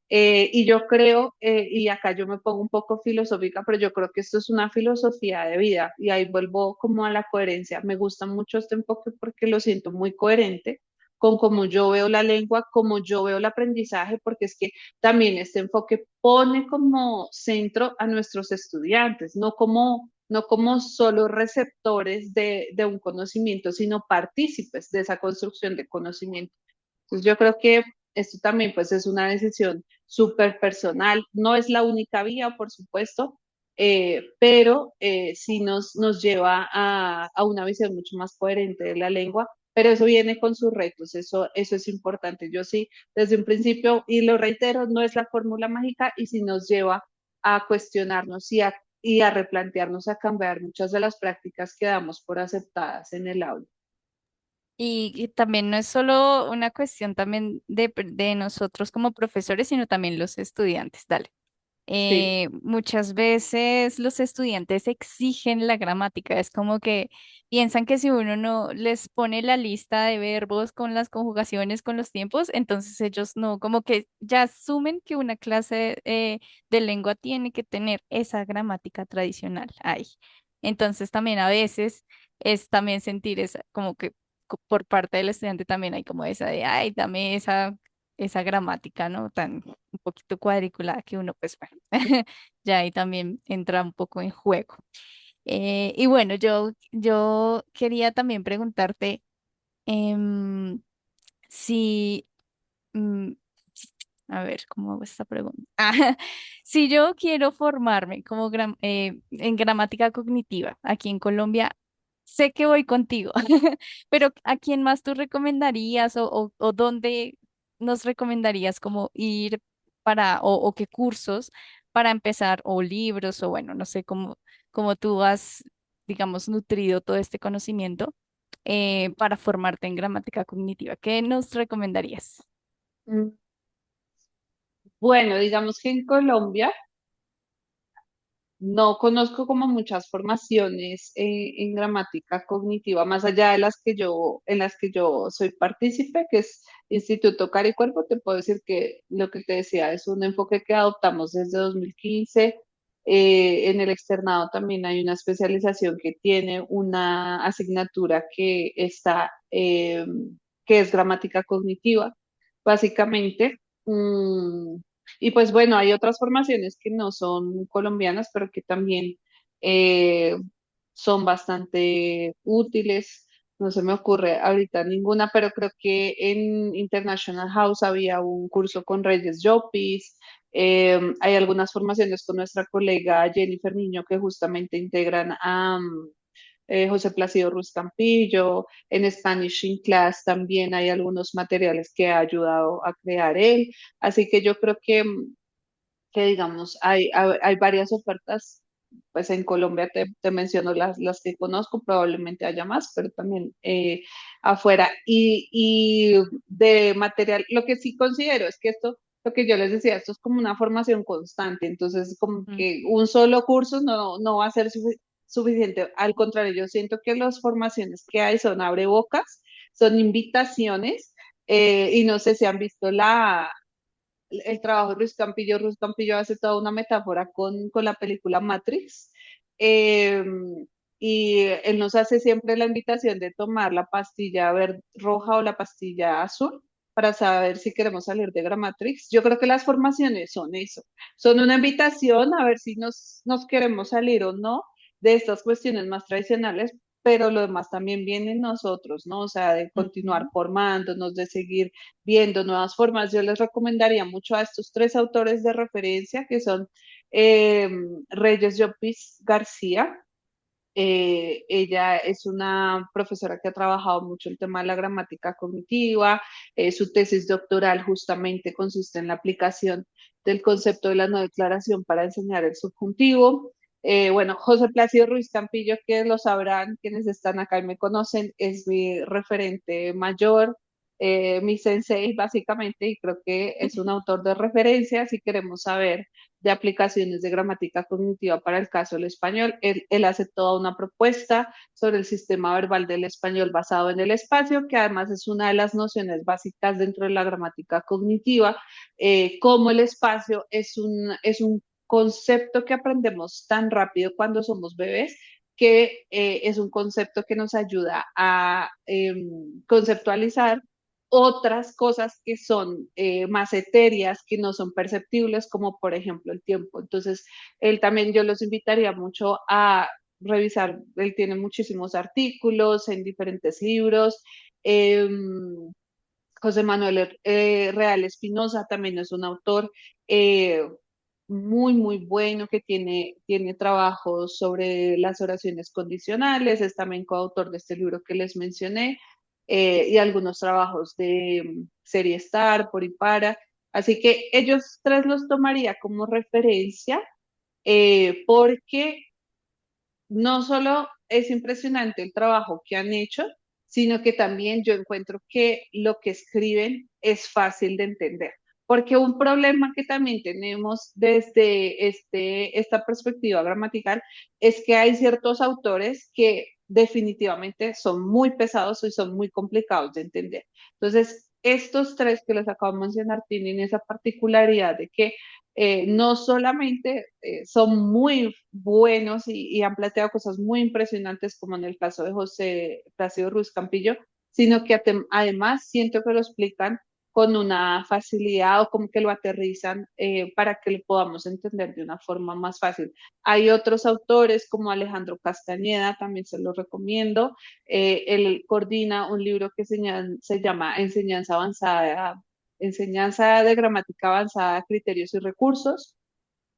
Y yo creo, y acá yo me pongo un poco filosófica, pero yo creo que esto es una filosofía de vida y ahí vuelvo como a la coherencia. Me gusta mucho este enfoque porque lo siento muy coherente con cómo yo veo la lengua, cómo yo veo el aprendizaje, porque es que también este enfoque pone como centro a nuestros estudiantes, no como solo receptores de un conocimiento, sino partícipes de esa construcción de conocimiento. Entonces yo creo que esto también pues es una decisión súper personal. No es la única vía, por supuesto, pero sí nos lleva a una visión mucho más coherente de la lengua, pero eso viene con sus retos, eso es importante. Yo sí, desde un principio, y lo reitero, no es la fórmula mágica y sí nos lleva a cuestionarnos y a replantearnos, a cambiar muchas de las prácticas que damos por aceptadas en el aula. Y también no es solo una cuestión también de nosotros como profesores, sino también los estudiantes. Dale. Sí. Muchas veces los estudiantes exigen la gramática, es como que piensan que si uno no les pone la lista de verbos con las conjugaciones, con los tiempos, entonces ellos no, como que ya asumen que una clase de lengua tiene que tener esa gramática tradicional ahí. Entonces también a veces es también sentir esa, como que por parte del estudiante también hay como esa de, ay, dame esa gramática, ¿no? Tan un poquito cuadriculada que uno, pues bueno, ya ahí también entra un poco en juego. Y bueno, yo quería también preguntarte em, si, mm, a ver, ¿cómo hago esta pregunta? Ah, si yo quiero formarme como en gramática cognitiva aquí en Colombia, sé que voy contigo, pero ¿a quién más tú recomendarías o dónde nos recomendarías como ir o qué cursos para empezar o libros o bueno, no sé cómo tú has, digamos, nutrido todo este conocimiento para formarte en gramática cognitiva? ¿Qué nos recomendarías? Mm, Bueno, digamos que en Colombia no conozco como muchas formaciones en gramática cognitiva, más allá de en las que yo soy partícipe, que es Instituto Cara y Cuerpo. Te puedo decir que lo que te decía es un enfoque que adoptamos desde 2015. En el externado también hay una especialización que tiene una asignatura que es gramática cognitiva, básicamente. Y pues bueno, hay otras formaciones que no son colombianas, pero que también eh, son bastante útiles. No se me ocurre ahorita ninguna, pero creo que en International House había un curso con Reyes Llopis. Hay algunas formaciones con nuestra colega Jennifer Niño que justamente integran a José Plácido Ruiz Campillo. En Spanish in Class también hay algunos materiales que ha ayudado a crear él. Así que yo creo que digamos, hay varias ofertas, pues en Colombia te menciono las que conozco, probablemente haya más, pero también afuera. Y de material, lo que sí considero es que esto, lo que yo les decía, esto es como una formación constante, entonces como Mm, que un solo curso no va a ser suficiente. Al contrario, yo siento que las formaciones que hay son abrebocas, son invitaciones, y no sé si han visto el trabajo de Ruiz Campillo. Ruiz Campillo hace toda una metáfora con la película Matrix. eh, y él nos hace siempre la invitación de tomar la pastilla roja o la pastilla azul para saber si queremos salir de Gramatrix. Yo creo que las formaciones son eso, son una invitación a ver si nos queremos salir o no de estas cuestiones más tradicionales, pero lo demás también viene en nosotros, ¿no? O sea, de continuar ujú. formándonos, de seguir viendo nuevas formas. Yo les recomendaría mucho a estos tres autores de referencia que son eh, Reyes Llopis García. Ella es una profesora que ha trabajado mucho el tema de la gramática cognitiva. Su tesis doctoral justamente consiste en la aplicación del concepto de la no declaración para enseñar el subjuntivo. Bueno, José Plácido Ruiz Campillo, que lo sabrán quienes están acá y me conocen, es mi referente mayor, mi sensei básicamente, y creo que es un autor de referencia si queremos saber de aplicaciones de gramática cognitiva para el caso del español. Él hace toda una propuesta sobre el sistema verbal del español basado en el espacio, que además es una de las nociones básicas dentro de la gramática cognitiva. Cómo el espacio es un concepto que aprendemos tan rápido cuando somos bebés, que es un concepto que nos ayuda a conceptualizar otras cosas que son más etéreas, que no son perceptibles, como por ejemplo el tiempo. Entonces, él también yo los invitaría mucho a revisar. Él tiene muchísimos artículos en diferentes libros. José Manuel Real Espinosa también es un autor eh, muy, muy bueno que tiene trabajos sobre las oraciones condicionales, es también coautor de este libro que les mencioné, y algunos trabajos de serie Star, por y para. Así que ellos tres los tomaría como referencia porque no solo es impresionante el trabajo que han hecho, sino que también yo encuentro que lo que escriben es fácil de entender. Porque un problema que también tenemos desde esta perspectiva gramatical es que hay ciertos autores que definitivamente son muy pesados y son muy complicados de entender. Entonces, estos tres que les acabo de mencionar tienen esa particularidad de que no solamente son muy buenos y han planteado cosas muy impresionantes, como en el caso de José Plácido Ruiz Campillo, sino que además siento que lo explican con una facilidad o como que lo aterrizan para que lo podamos entender de una forma más fácil. Hay otros autores como Alejandro Castañeda, también se los recomiendo. Él coordina un libro que se llama Enseñanza de Gramática Avanzada, Criterios y Recursos.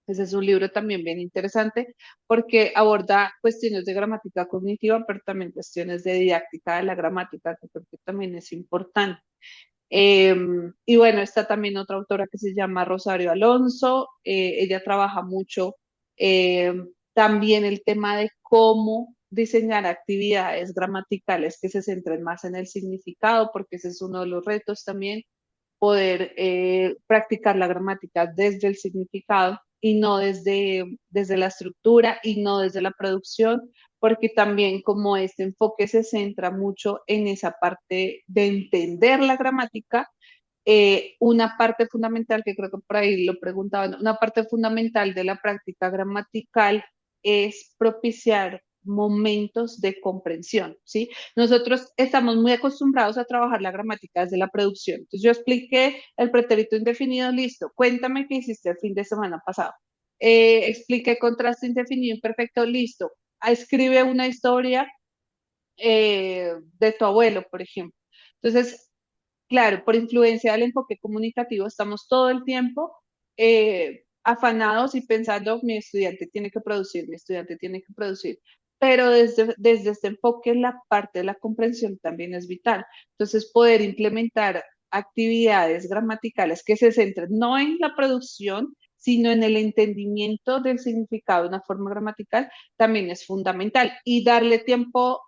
Ese es un libro también bien interesante porque aborda cuestiones de gramática cognitiva, pero también cuestiones de didáctica de la gramática, que creo que también es importante. Eh, y bueno, está también otra autora que se llama Rosario Alonso. Ella trabaja mucho eh, también el tema de cómo diseñar actividades gramaticales que se centren más en el significado, porque ese es uno de los retos también poder practicar la gramática desde el significado y no desde la estructura y no desde la producción, porque también como este enfoque se centra mucho en esa parte de entender la gramática, una parte fundamental, que creo que por ahí lo preguntaban, una parte fundamental de la práctica gramatical es propiciar momentos de comprensión, ¿sí? Nosotros estamos muy acostumbrados a trabajar la gramática desde la producción. Entonces yo expliqué el pretérito indefinido, listo, cuéntame qué hiciste el fin de semana pasado. Expliqué contraste indefinido imperfecto, listo. Escribe una historia de tu abuelo, por ejemplo. Entonces, claro, por influencia del enfoque comunicativo, estamos todo el tiempo afanados y pensando, mi estudiante tiene que producir. Pero desde este enfoque, la parte de la comprensión también es vital. Entonces, poder implementar actividades gramaticales que se centren no en la producción, sino en el entendimiento del significado de una forma gramatical, también es fundamental. Y darles tiempo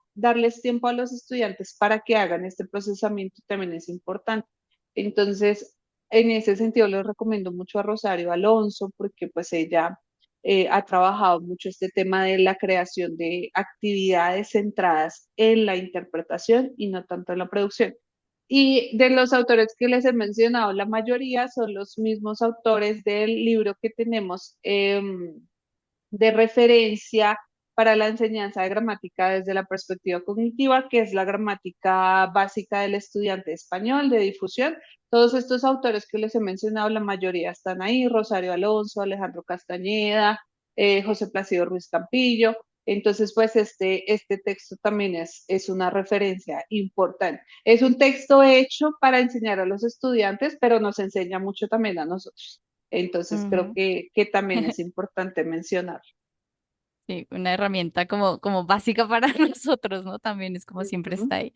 a los estudiantes para que hagan este procesamiento también es importante. Entonces, en ese sentido, les recomiendo mucho a Rosario Alonso porque pues ella ha trabajado mucho este tema de la creación de actividades centradas en la interpretación y no tanto en la producción. Y de los autores que les he mencionado, la mayoría son los mismos autores del libro que tenemos de referencia para la enseñanza de gramática desde la perspectiva cognitiva, que es la gramática básica del estudiante español de difusión. Todos estos autores que les he mencionado, la mayoría están ahí, Rosario Alonso, Alejandro Castañeda, José Plácido Ruiz Campillo. Entonces, pues este texto también es una referencia importante. Es un texto hecho para enseñar a los estudiantes, pero nos enseña mucho también a nosotros. Entonces, creo Ujú. que también es importante mencionar. Sí, una herramienta como básica para nosotros, ¿no? También es como siempre Ujú. está ahí.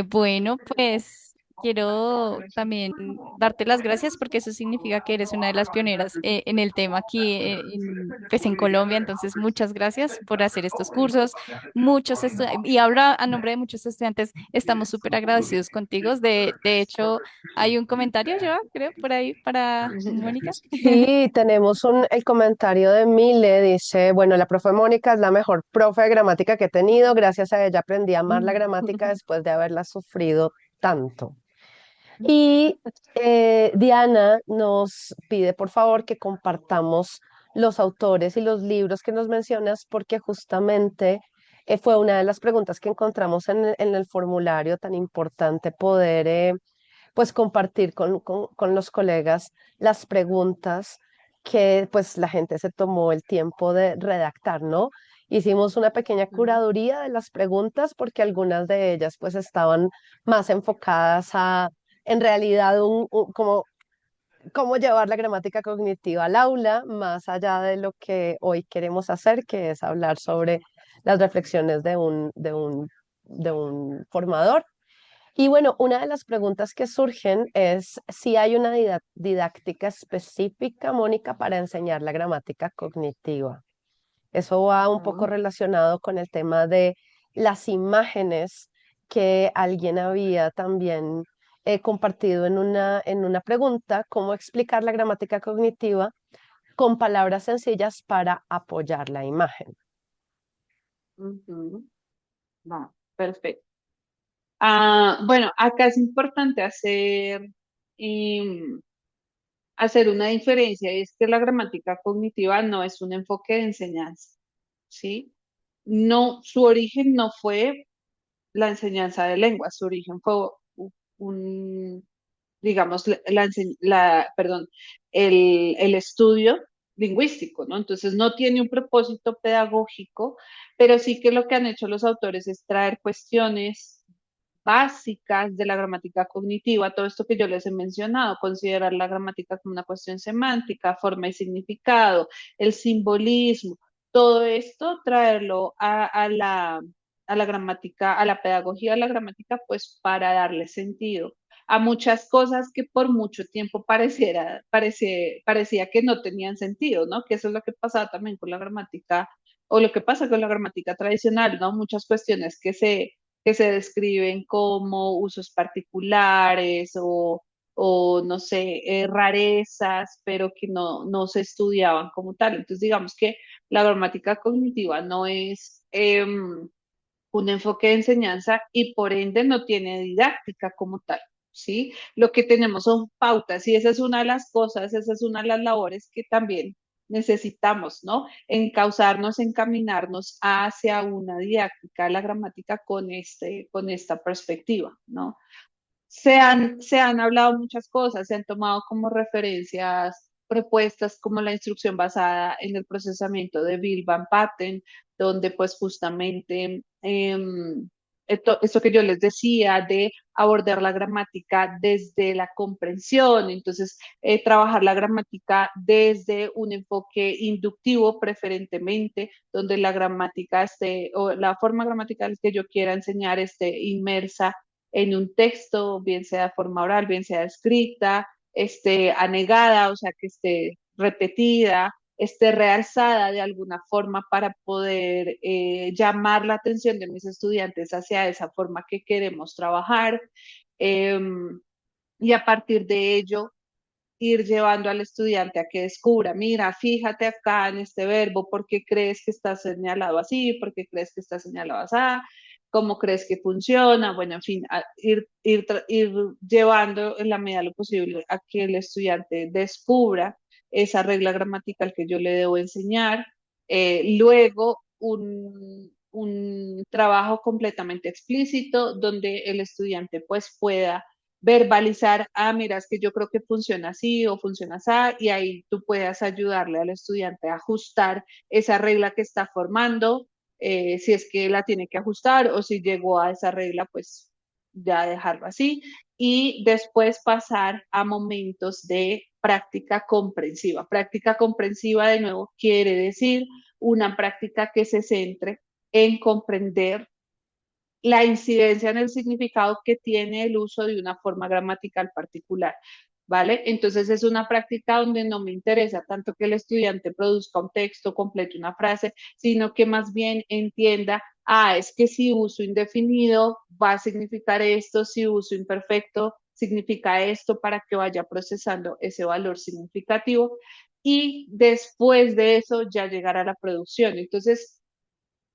Bueno, pues quiero también darte las gracias porque eso significa que eres una de las pioneras en el tema aquí pues en Colombia. Entonces, muchas gracias por hacer estos cursos. Y ahora a nombre de muchos estudiantes estamos súper agradecidos contigo. De hecho, hay un comentario yo creo por ahí para Mónica. Sí, tenemos el comentario de Mile, dice, bueno, la profe Mónica es la mejor profe de gramática que he tenido, gracias a ella aprendí a amar la gramática después de haberla sufrido tanto. Y Diana nos pide por favor que compartamos los autores y los libros que nos mencionas porque justamente fue una de las preguntas que encontramos en el formulario tan importante poder pues compartir con los colegas las preguntas que pues la gente se tomó el tiempo de redactar, ¿no? Hicimos una pequeña Ujú. curaduría de las preguntas porque algunas de ellas pues estaban más enfocadas a, en realidad, como cómo llevar la gramática cognitiva al aula, más allá de lo que hoy queremos hacer, que es hablar sobre las reflexiones de un formador. Y bueno, una de las preguntas que surgen es si hay una didáctica específica, Mónica, para enseñar la gramática cognitiva. Eso va un poco Ujú. relacionado con el tema de las imágenes que alguien había también compartido en una pregunta, cómo explicar la gramática cognitiva con palabras sencillas para apoyar la imagen. Ujú. Va, perfecto. Bueno, acá es importante em, hacer una diferencia, y es que la gramática cognitiva no es un enfoque de enseñanza, ¿sí? No, su origen no fue la enseñanza de lengua, su origen fue un, digamos, perdón, el estudio lingüístico, ¿no? Entonces no tiene un propósito pedagógico, pero sí que lo que han hecho los autores es traer cuestiones básicas de la gramática cognitiva, todo esto que yo les he mencionado, considerar la gramática como una cuestión semántica, forma y significado, el simbolismo, todo esto, traerlo a la gramática, a la pedagogía de la gramática, pues para darle sentido a muchas cosas que por mucho tiempo parecía que no tenían sentido, ¿no? Que eso es lo que pasaba también con la gramática, o lo que pasa con la gramática tradicional, ¿no? Muchas cuestiones que se describen como usos particulares o no sé, rarezas, pero que no se estudiaban como tal. Entonces, digamos que la gramática cognitiva no es un enfoque de enseñanza y por ende no tiene didáctica como tal. ¿Sí? Lo que tenemos son pautas y esa es una de las cosas, esa es una de las labores que también necesitamos, ¿no? Encauzarnos, encaminarnos hacia una didáctica de la gramática con esta perspectiva, ¿no? Se han hablado muchas cosas, se han tomado como referencias propuestas como la instrucción basada en el procesamiento de Bill Van Patten, donde pues justamente esto que yo les decía de abordar la gramática desde la comprensión, entonces trabajar la gramática desde un enfoque inductivo preferentemente, donde la gramática esté, o la forma gramatical que yo quiera enseñar esté inmersa en un texto, bien sea de forma oral, bien sea escrita, esté anegada, o sea, que esté repetida, esté realzada de alguna forma para poder llamar la atención de mis estudiantes hacia esa forma que queremos trabajar. Eh, y a partir de ello, ir llevando al estudiante a que descubra, mira, fíjate acá en este verbo, ¿por qué crees que está señalado así? ¿Por qué crees que está señalado así? ¿Cómo crees que funciona? Bueno, en fin, ir llevando en la medida de lo posible a que el estudiante descubra esa regla gramatical que yo le debo enseñar. Luego, un trabajo completamente explícito donde el estudiante pues pueda verbalizar, mira, es que yo creo que funciona así o funciona así, y ahí tú puedas ayudarle al estudiante a ajustar esa regla que está formando, si es que la tiene que ajustar o si llegó a esa regla, pues ya dejarlo así, y después pasar a momentos de práctica comprensiva. Práctica comprensiva, de nuevo, quiere decir una práctica que se centre en comprender la incidencia en el significado que tiene el uso de una forma gramatical particular, ¿vale? Entonces es una práctica donde no me interesa tanto que el estudiante produzca un texto, complete una frase, sino que más bien entienda, es que si uso indefinido va a significar esto, si uso imperfecto significa esto, para que vaya procesando ese valor significativo y después de eso ya llegar a la producción. Entonces,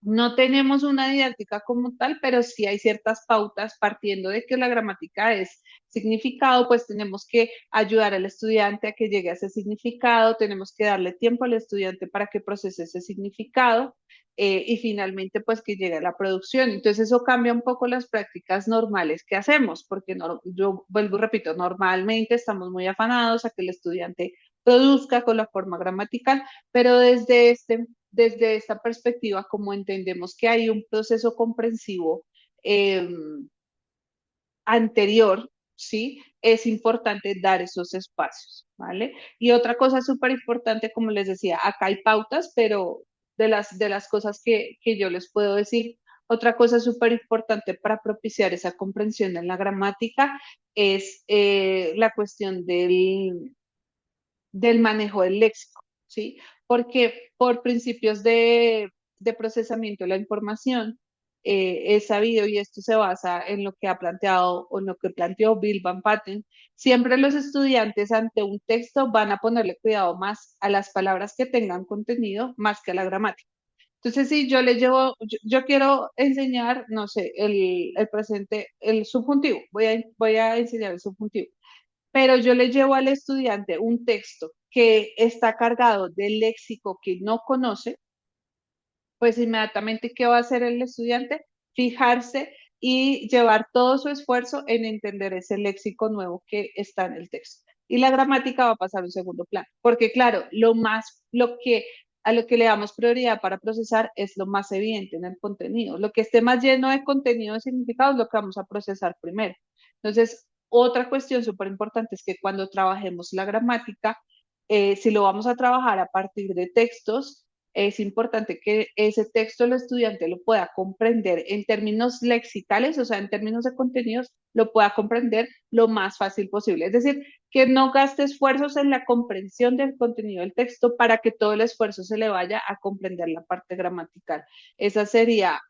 no tenemos una didáctica como tal, pero sí hay ciertas pautas partiendo de que la gramática es significado, pues tenemos que ayudar al estudiante a que llegue a ese significado, tenemos que darle tiempo al estudiante para que procese ese significado y finalmente pues que llegue a la producción. Entonces eso cambia un poco las prácticas normales que hacemos, porque no, yo vuelvo y repito, normalmente estamos muy afanados a que el estudiante produzca con la forma gramatical, pero desde esta perspectiva, como entendemos que hay un proceso comprensivo eh, anterior, ¿sí? Es importante dar esos espacios, ¿vale? Y otra cosa súper importante, como les decía, acá hay pautas, pero de las cosas que yo les puedo decir, otra cosa súper importante para propiciar esa comprensión en la gramática es la cuestión del manejo del léxico, ¿sí? Porque por principios de procesamiento de la información, es sabido, y esto se basa en lo que ha planteado o en lo que planteó Bill Van Patten, siempre los estudiantes ante un texto van a ponerle cuidado más a las palabras que tengan contenido más que a la gramática. Entonces, si yo le llevo, yo quiero enseñar, no sé, el presente, el subjuntivo, voy a enseñar el subjuntivo, pero yo le llevo al estudiante un texto que está cargado de léxico que no conoce, pues inmediatamente, ¿qué va a hacer el estudiante? Fijarse y llevar todo su esfuerzo en entender ese léxico nuevo que está en el texto. Y la gramática va a pasar a un segundo plano, porque claro, a lo que le damos prioridad para procesar es lo más evidente en el contenido. Lo que esté más lleno de contenido de significado es lo que vamos a procesar primero. Entonces, otra cuestión súper importante es que cuando trabajemos la gramática, si lo vamos a trabajar a partir de textos, es importante que ese texto el estudiante lo pueda comprender en términos lexicales, o sea, en términos de contenidos, lo pueda comprender lo más fácil posible. Es decir, que no gaste esfuerzos en la comprensión del contenido del texto para que todo el esfuerzo se le vaya a comprender la parte gramatical. Esa sería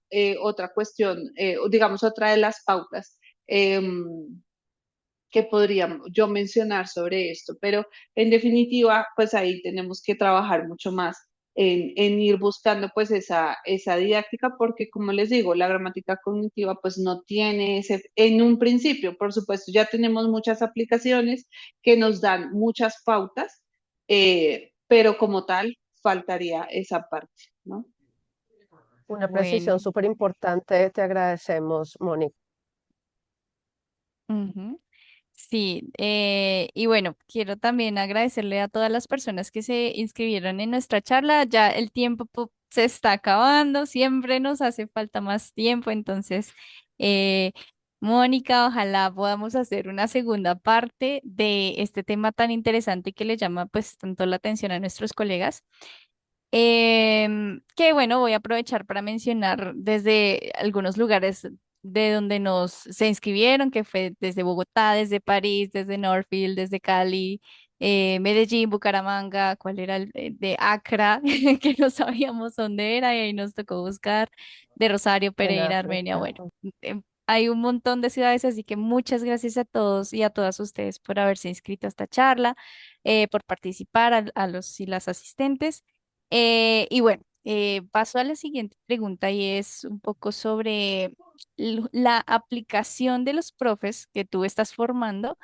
otra cuestión, digamos, otra de las pautas. Que podría yo mencionar sobre esto, pero en definitiva, pues ahí tenemos que trabajar mucho más en ir buscando pues esa didáctica, porque como les digo, la gramática cognitiva pues no tiene ese, en un principio, por supuesto, ya tenemos muchas aplicaciones que nos dan muchas pautas, pero como tal, faltaría esa parte, ¿no? Una precisión Bueno. súper importante, te agradecemos, Mónica. Ujú. Sí, y bueno, quiero también agradecerle a todas las personas que se inscribieron en nuestra charla. Ya el tiempo se está acabando, siempre nos hace falta más tiempo, entonces, eh, Mónica, ojalá podamos hacer una segunda parte de este tema tan interesante que le llama pues tanto la atención a nuestros colegas. Que bueno, voy a aprovechar para mencionar desde algunos lugares de donde se inscribieron, que fue desde Bogotá, desde París, desde Northfield, desde Cali, Medellín, Bucaramanga, ¿cuál era el de Accra? Que no sabíamos dónde era y ahí nos tocó buscar, de Rosario, En Pereira, Armenia, África. bueno. Hay un montón de ciudades, así que muchas gracias a todos y a todas ustedes por haberse inscrito a esta charla, por participar, a los y las asistentes. Y bueno, paso a la siguiente pregunta y es un poco sobre la aplicación de los profes que tú estás formando,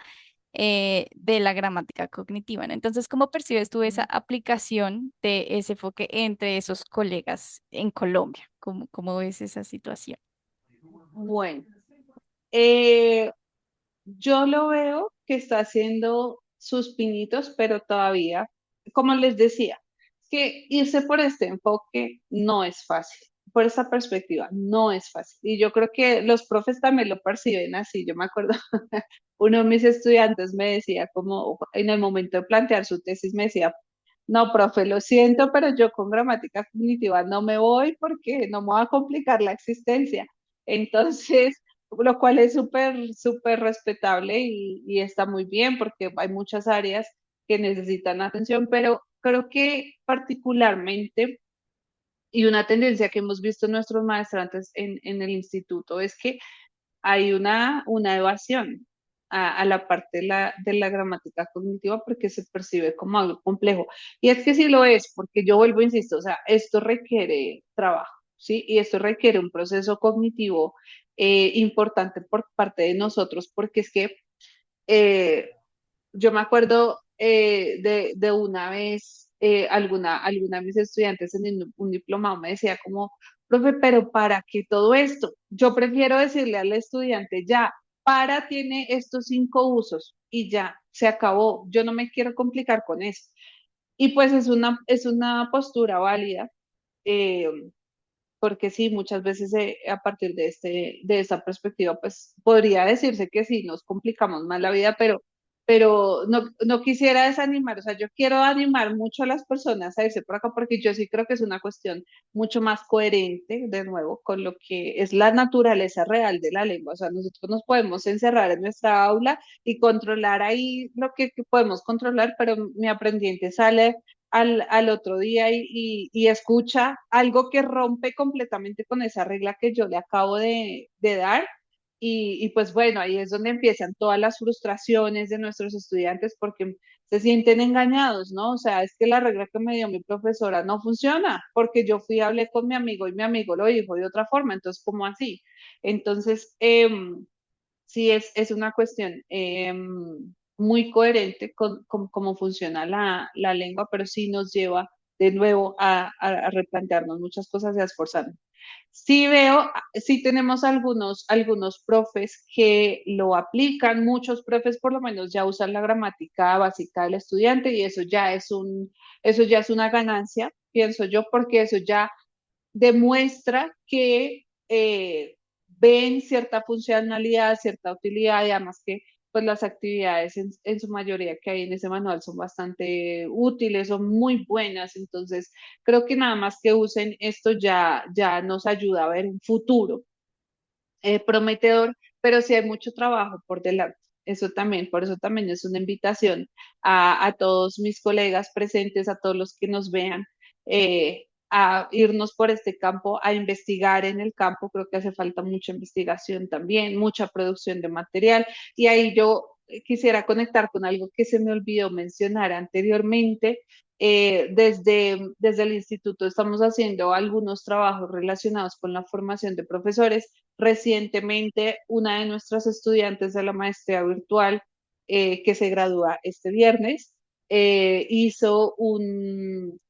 de la gramática cognitiva, ¿no? Entonces, ¿cómo percibes tú esa aplicación de ese enfoque entre esos colegas en Colombia? ¿Cómo ves esa situación? Bueno, eh, yo lo veo que está haciendo sus pinitos, pero todavía, como les decía, que irse por este enfoque no es fácil, por esa perspectiva no es fácil. Y yo creo que los profes también lo perciben así. Yo me acuerdo, uno de mis estudiantes me decía, como en el momento de plantear su tesis, me decía, no, profe, lo siento, pero yo con gramática cognitiva no me voy porque no me va a complicar la existencia. Entonces, lo cual es súper, súper respetable y está muy bien porque hay muchas áreas que necesitan atención, pero creo que particularmente, y una tendencia que hemos visto en nuestros maestrantes en el instituto, es que hay una evasión a la parte de la gramática cognitiva porque se percibe como algo complejo. Y es que sí lo es, porque yo vuelvo, insisto, o sea, esto requiere trabajo, ¿sí? Y esto requiere un proceso cognitivo importante por parte de nosotros, porque es que eh, yo me acuerdo de una vez, alguna de mis estudiantes en un diplomado me decía como, profe, pero ¿para qué todo esto? Yo prefiero decirle al estudiante, ya, para tiene estos 5 usos y ya, se acabó. Yo no me quiero complicar con eso. Y pues es una postura válida, eh, porque sí, muchas veces a partir de esta perspectiva, pues podría decirse que sí, nos complicamos más la vida, pero no quisiera desanimar, o sea, yo quiero animar mucho a las personas a irse por acá porque yo sí creo que es una cuestión mucho más coherente, de nuevo, con lo que es la naturaleza real de la lengua, o sea, nosotros nos podemos encerrar en nuestra aula y controlar ahí lo que podemos controlar, pero mi aprendiente sale al otro día y escucha algo que rompe completamente con esa regla que yo le acabo de dar. Y pues bueno, ahí es donde empiezan todas las frustraciones de nuestros estudiantes porque se sienten engañados, ¿no? O sea, es que la regla que me dio mi profesora no funciona porque yo fui, hablé con mi amigo y mi amigo lo dijo de otra forma, entonces, ¿cómo así? Entonces, sí es una cuestión muy coherente con cómo funciona la lengua, pero sí nos lleva de nuevo a replantearnos muchas cosas y a esforzarnos. Sí veo, sí tenemos algunos profes que lo aplican, muchos profes por lo menos ya usan la gramática básica del estudiante y eso ya es una ganancia, pienso yo, porque eso ya demuestra que ven cierta funcionalidad, cierta utilidad y además que pues las actividades en su mayoría que hay en ese manual son bastante útiles, son muy buenas, entonces creo que nada más que usen esto ya nos ayuda a ver un futuro prometedor, pero sí hay mucho trabajo por delante. Eso también, por eso también es una invitación a todos mis colegas presentes, a todos los que nos vean, a irnos por este campo, a investigar en el campo. Creo que hace falta mucha investigación también, mucha producción de material. Y ahí yo quisiera conectar con algo que se me olvidó mencionar anteriormente. Desde el instituto estamos haciendo algunos trabajos relacionados con la formación de profesores. Recientemente, una de nuestras estudiantes de la maestría virtual, que se gradúa este viernes, hizo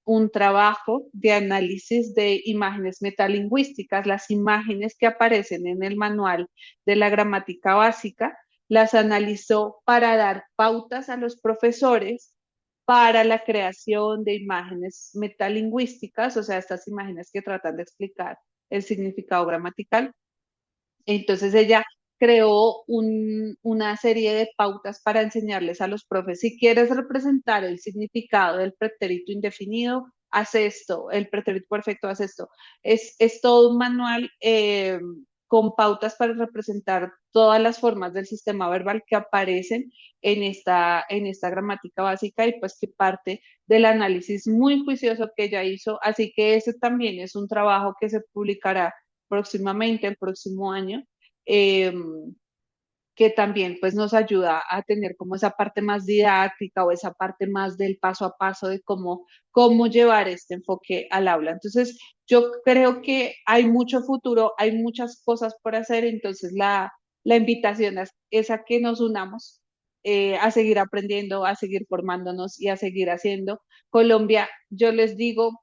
un trabajo de análisis de imágenes metalingüísticas, las imágenes que aparecen en el manual de la gramática básica, las analizó para dar pautas a los profesores para la creación de imágenes metalingüísticas, o sea, estas imágenes que tratan de explicar el significado gramatical. Entonces ella creó una serie de pautas para enseñarles a los profes, si quieres representar el significado del pretérito indefinido, haz esto, el pretérito perfecto, haz esto. Es todo un manual con pautas para representar todas las formas del sistema verbal que aparecen en esta gramática básica y pues que parte del análisis muy juicioso que ella hizo. Así que ese también es un trabajo que se publicará próximamente, el próximo año, eh, que también pues nos ayuda a tener como esa parte más didáctica o esa parte más del paso a paso de cómo llevar este enfoque al aula. Entonces, yo creo que hay mucho futuro, hay muchas cosas por hacer, entonces la invitación es a que nos unamos a seguir aprendiendo, a seguir formándonos y a seguir haciendo. Colombia, yo les digo,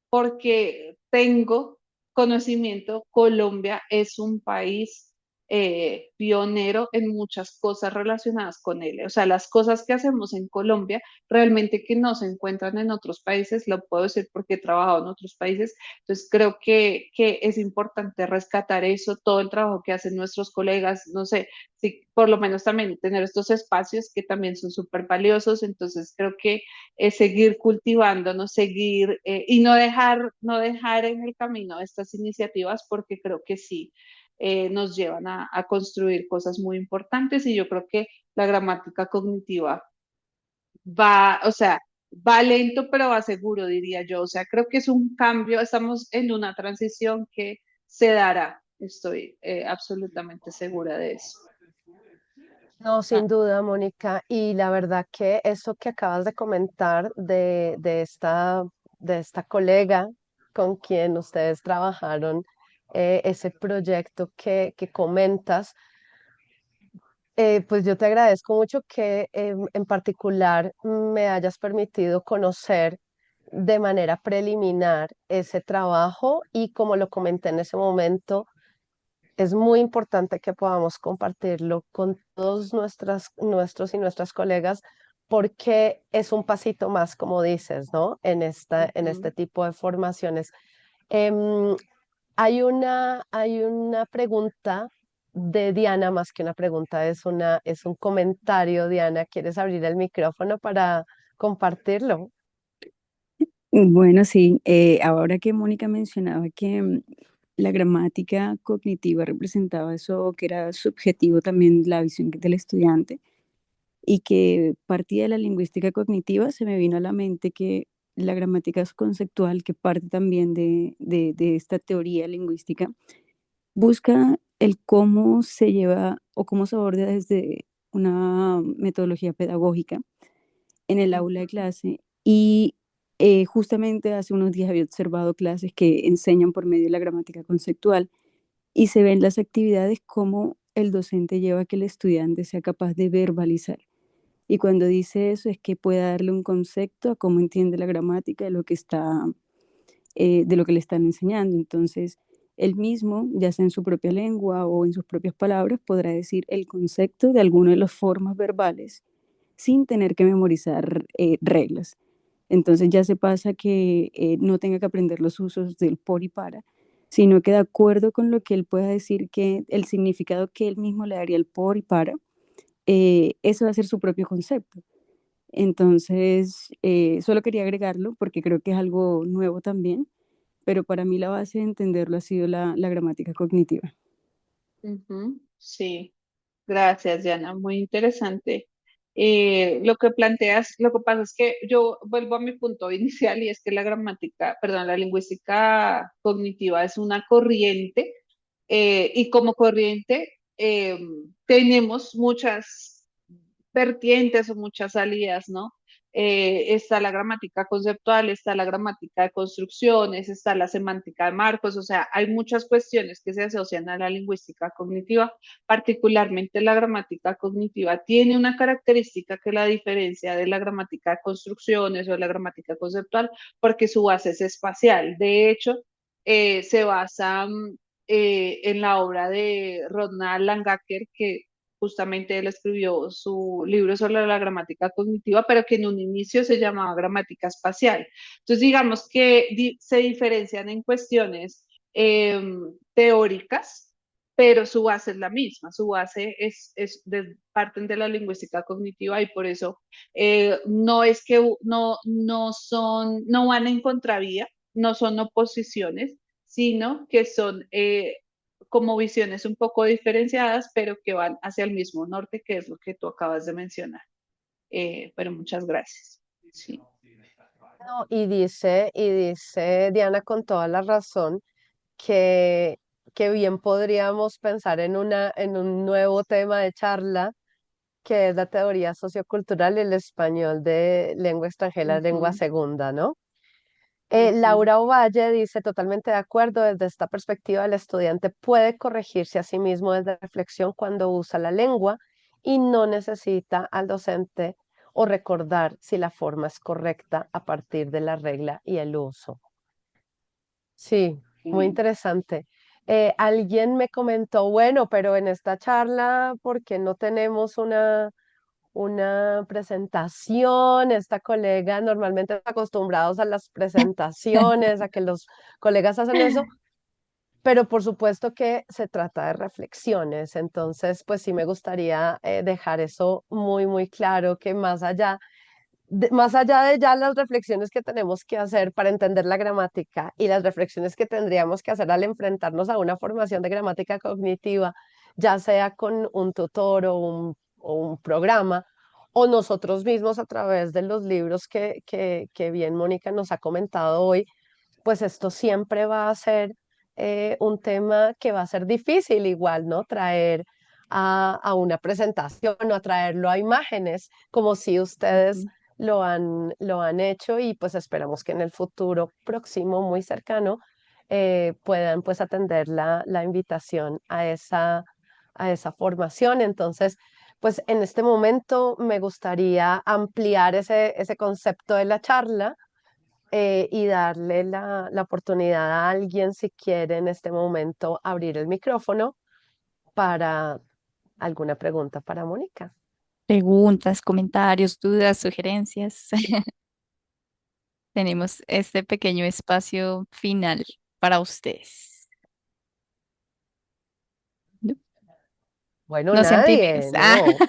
porque tengo conocimiento, Colombia es un país pionero en muchas cosas relacionadas con él. O sea, las cosas que hacemos en Colombia realmente que no se encuentran en otros países, lo puedo decir porque he trabajado en otros países, entonces creo que es importante rescatar eso, todo el trabajo que hacen nuestros colegas, no sé, si por lo menos también tener estos espacios que también son súper valiosos, entonces creo que seguir cultivándonos, seguir y no dejar en el camino estas iniciativas porque creo que sí nos llevan a construir cosas muy importantes y yo creo que la gramática cognitiva va, o sea, va lento pero va seguro, diría yo. O sea, creo que es un cambio, estamos en una transición que se dará. Estoy absolutamente segura de eso. No, Ah, sin duda, Mónica. Y la verdad que eso que acabas de comentar de esta colega con quien ustedes trabajaron, ese proyecto que comentas, pues yo te agradezco mucho que en particular me hayas permitido conocer de manera preliminar ese trabajo y como lo comenté en ese momento, es muy importante que podamos compartirlo con todos nuestros y nuestras colegas porque es un pasito más, como dices, ¿no? En en este Ujú. tipo de formaciones. Em, hay una pregunta de Diana, más que una pregunta, es un comentario. Diana, ¿quieres abrir el micrófono para compartirlo? Bueno, sí, ahora que Mónica mencionaba que la gramática cognitiva representaba eso que era subjetivo también, la visión del estudiante, y que partía de la lingüística cognitiva, se me vino a la mente que la gramática es conceptual, que parte también de esta teoría lingüística, busca el cómo se lleva o cómo se aborda desde una metodología pedagógica en el aula de Ujú, clase y justamente hace unos días había observado clases que enseñan por medio de la gramática conceptual y se ven las actividades como el docente lleva a que el estudiante sea capaz de verbalizar. Y cuando dice eso es que pueda darle un concepto a cómo entiende la gramática de lo que está, de lo que le están enseñando. Entonces, él mismo, ya sea en su propia lengua o en sus propias palabras, podrá decir el concepto de alguna de las formas verbales sin tener que memorizar reglas. Entonces ya se pasa que no tenga que aprender los usos del por y para, sino que de acuerdo con lo que él pueda decir que el significado que él mismo le daría al por y para, eso va a ser su propio concepto. Entonces, solo quería agregarlo porque creo que es algo nuevo también, pero para mí la base de entenderlo ha sido la gramática cognitiva. ujú, sí. Gracias, Diana, muy interesante. Lo que planteas, lo que pasa es que yo vuelvo a mi punto inicial y es que la gramática, perdón, la lingüística cognitiva es una corriente y como corriente tenemos muchas vertientes o muchas salidas, ¿no? Está la gramática conceptual, está la gramática de construcciones, está la semántica de marcos, o sea, hay muchas cuestiones que se asocian a la lingüística cognitiva, particularmente la gramática cognitiva tiene una característica que la diferencia de la gramática de construcciones o de la gramática conceptual, porque su base es espacial. De hecho, se basa en la obra de Ronald Langacker, que justamente él escribió su libro sobre la gramática cognitiva, pero que en un inicio se llamaba gramática espacial. Entonces, digamos que se diferencian en cuestiones teóricas, pero su base es la misma, su base parten de la lingüística cognitiva y por eso no es que no van en contravía, no son oposiciones, sino que son como visiones un poco diferenciadas, pero que van hacia el mismo norte, que es lo que tú acabas de mencionar. Pero muchas gracias. Sí. No, y dice Diana con toda la razón que, que bien podríamos pensar en en un nuevo tema de charla, que es la teoría sociocultural y el español de lengua extranjera, lengua Ujú, segunda, ¿no? ujú, Laura Ovalle dice totalmente de acuerdo, desde esta perspectiva el estudiante puede corregirse a sí mismo desde reflexión cuando usa la lengua y no necesita al docente o recordar si la forma es correcta a partir de la regla y el uso. Sí, muy sí. interesante. Alguien me comentó, bueno, pero en esta charla, ¿por qué no tenemos una presentación? Esta colega normalmente está acostumbrados a las presentaciones, a que los colegas hacen eso, pero por supuesto que se trata de reflexiones. Entonces, pues sí me gustaría dejar eso muy, muy claro, que más allá de ya las reflexiones que tenemos que hacer para entender la gramática y las reflexiones que tendríamos que hacer al enfrentarnos a una formación de gramática cognitiva, ya sea con un tutor o un programa, o nosotros mismos a través de los libros que bien Mónica nos ha comentado hoy, pues esto siempre va a ser un tema que va a ser difícil igual, ¿no? Traer a una presentación o a traerlo a imágenes, como si ustedes Ujú. lo han hecho y pues esperamos que en el futuro próximo, muy cercano, puedan pues atender la invitación a esa formación. Entonces, pues en este momento me gustaría ampliar ese concepto de la charla y darle la oportunidad a alguien, si quiere en este momento, abrir el micrófono para alguna pregunta para Mónica. Preguntas, comentarios, dudas, sugerencias. Tenemos este pequeño espacio final. para ustedes. Bueno, No sean nadie, tímidos. no.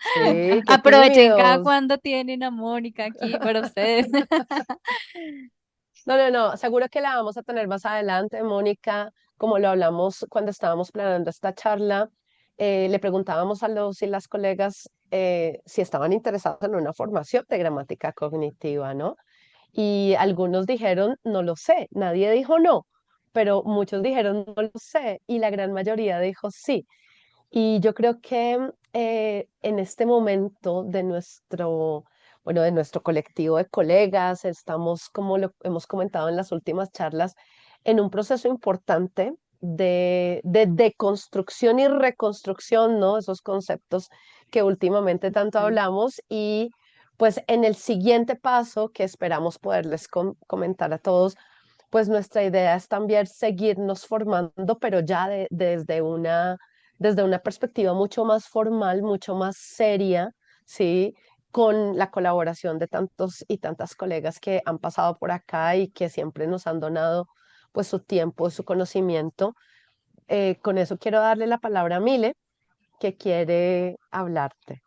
Sí, qué Aprovechen cada tímidos. cuando tienen a Mónica aquí para ustedes. No, no, no, seguro que la vamos a tener más adelante, Mónica, como lo hablamos cuando estábamos planeando esta charla, le preguntábamos a los y las colegas si estaban interesados en una formación de gramática cognitiva, ¿no? Y algunos dijeron, no lo sé, nadie dijo no, pero muchos dijeron, no lo sé, y la gran mayoría dijo sí. Y yo creo que en este momento de nuestro, bueno, de nuestro colectivo de colegas, estamos, como lo hemos comentado en las últimas charlas, en un proceso importante de deconstrucción y reconstrucción, ¿no? Esos conceptos que últimamente tanto Sí. hablamos y pues en el siguiente paso que esperamos poderles comentar a todos, pues nuestra idea es también seguirnos formando, pero ya desde una perspectiva mucho más formal, mucho más seria, ¿sí? Con la colaboración de tantos y tantas colegas que han pasado por acá y que siempre nos han donado pues su tiempo, su conocimiento. Con eso quiero darle la palabra a Mile, que quiere hablarte.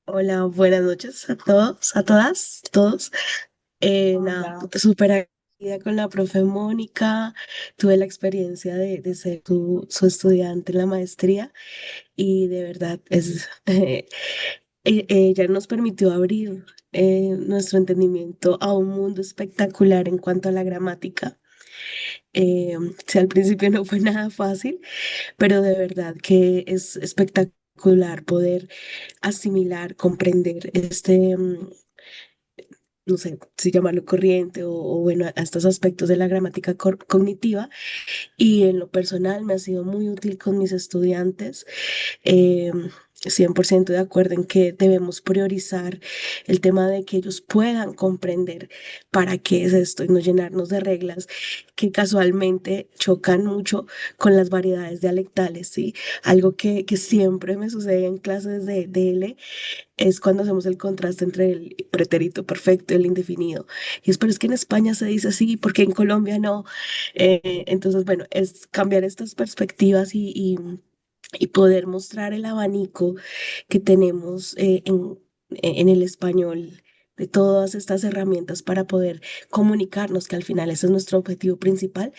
Hola, buenas noches a todos, a todas, todos. Nada, Hola. súper agradecida con la profe Mónica. Tuve la experiencia de ser su estudiante en la maestría y de verdad ella nos permitió abrir nuestro entendimiento a un mundo espectacular en cuanto a la gramática. Sí, al principio no fue nada fácil, pero de verdad que es espectacular poder asimilar, comprender no sé si llamarlo corriente o bueno, a estos aspectos de la gramática cognitiva. Y en lo personal me ha sido muy útil con mis estudiantes. eh, 100% de acuerdo en que debemos priorizar el tema de que ellos puedan comprender para qué es esto y no llenarnos de reglas que casualmente chocan mucho con las variedades dialectales, ¿sí? Algo que siempre me sucede en clases de L es cuando hacemos el contraste entre el pretérito perfecto y el indefinido. Y es, pero es que en España se dice así, porque en Colombia no. Entonces, bueno, es cambiar estas perspectivas y poder mostrar el abanico que tenemos en el español de todas estas herramientas para poder comunicarnos, que al final ese es nuestro objetivo principal.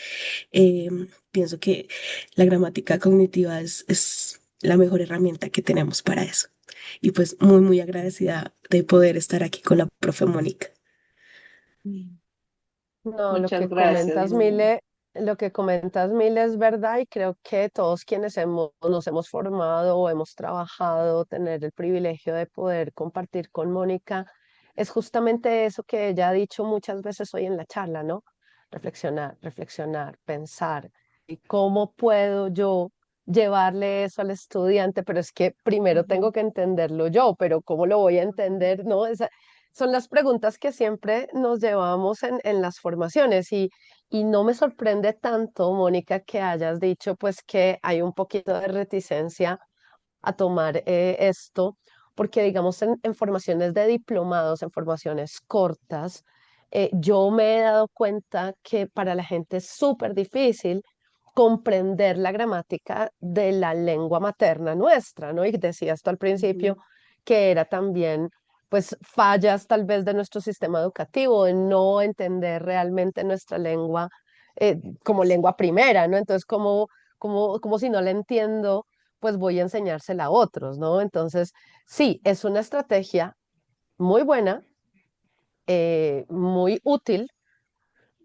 Eh, Pienso que la gramática cognitiva es la mejor herramienta que tenemos para eso. Y pues muy, muy agradecida de poder estar aquí con la profe Mónica. Mm. No, Muchas gracias, Mile. lo que comentas, Mile, es verdad y creo que todos quienes nos hemos formado o hemos trabajado, tener el privilegio de poder compartir con Mónica, es justamente eso que ella ha dicho muchas veces hoy en la charla, ¿no? Reflexionar, reflexionar, pensar. ¿Y cómo puedo yo llevarle eso al estudiante? Pero es que primero Ujú. tengo que entenderlo yo, pero ¿cómo lo voy a entender? ¿No? Son las preguntas que siempre nos llevamos en las formaciones y no me sorprende tanto, Mónica, que hayas dicho pues que hay un poquito de reticencia a tomar esto, porque digamos en formaciones de diplomados, en formaciones cortas, yo me he dado cuenta que para la gente es súper difícil comprender la gramática de la lengua materna nuestra, ¿no? Y decías tú al principio Ujú. que era también, pues, fallas tal vez de nuestro sistema educativo, de no entender realmente nuestra lengua como lengua primera, ¿no? Entonces, como si no la entiendo, pues voy a enseñársela a otros, ¿no? Entonces, sí, es una estrategia muy buena, muy útil,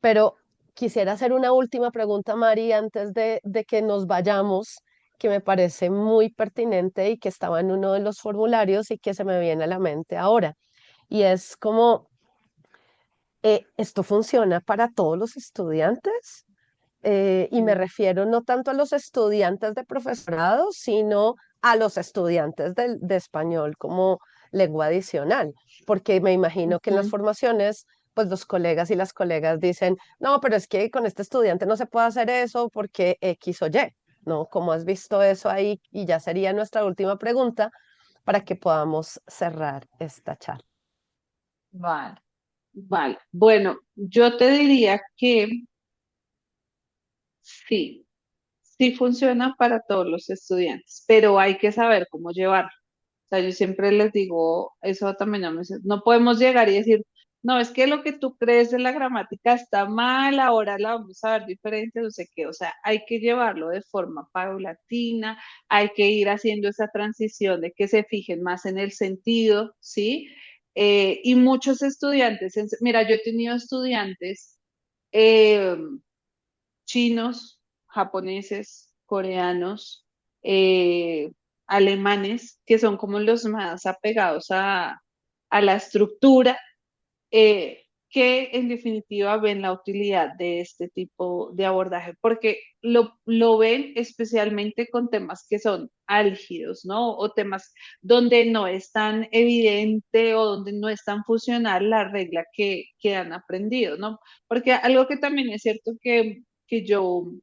pero quisiera hacer una última pregunta, Mari, antes de que nos vayamos, que me parece muy pertinente y que estaba en uno de los formularios y que se me viene a la mente ahora. Y es como, ¿esto funciona para todos los estudiantes? Y me Sí. refiero no tanto a los estudiantes de profesorado, sino a los estudiantes de español como lengua adicional, porque me imagino que en las Ujú. formaciones, pues los colegas y las colegas dicen, no, pero es que con este estudiante no se puede hacer eso porque X o Y, ¿no? ¿Cómo has visto eso ahí? Y ya sería nuestra última pregunta para que podamos cerrar esta charla. Vale. Vale, bueno, yo te diría que sí, sí funciona para todos los estudiantes, pero hay que saber cómo llevarlo. O sea, yo siempre les digo, eso también no podemos llegar y decir, no, es que lo que tú crees de la gramática está mal, ahora la vamos a ver diferente, no sé qué. O sea, hay que llevarlo de forma paulatina, hay que ir haciendo esa transición de que se fijen más en el sentido, ¿sí? Y muchos estudiantes, mira, yo he tenido estudiantes eh, chinos, japoneses, coreanos, eh, alemanes, que son como los más apegados a la estructura, que en definitiva ven la utilidad de este tipo de abordaje, porque lo ven especialmente con temas que son álgidos, ¿no? O temas donde no es tan evidente o donde no es tan funcional la regla que han aprendido, ¿no? Porque algo que también es cierto que yo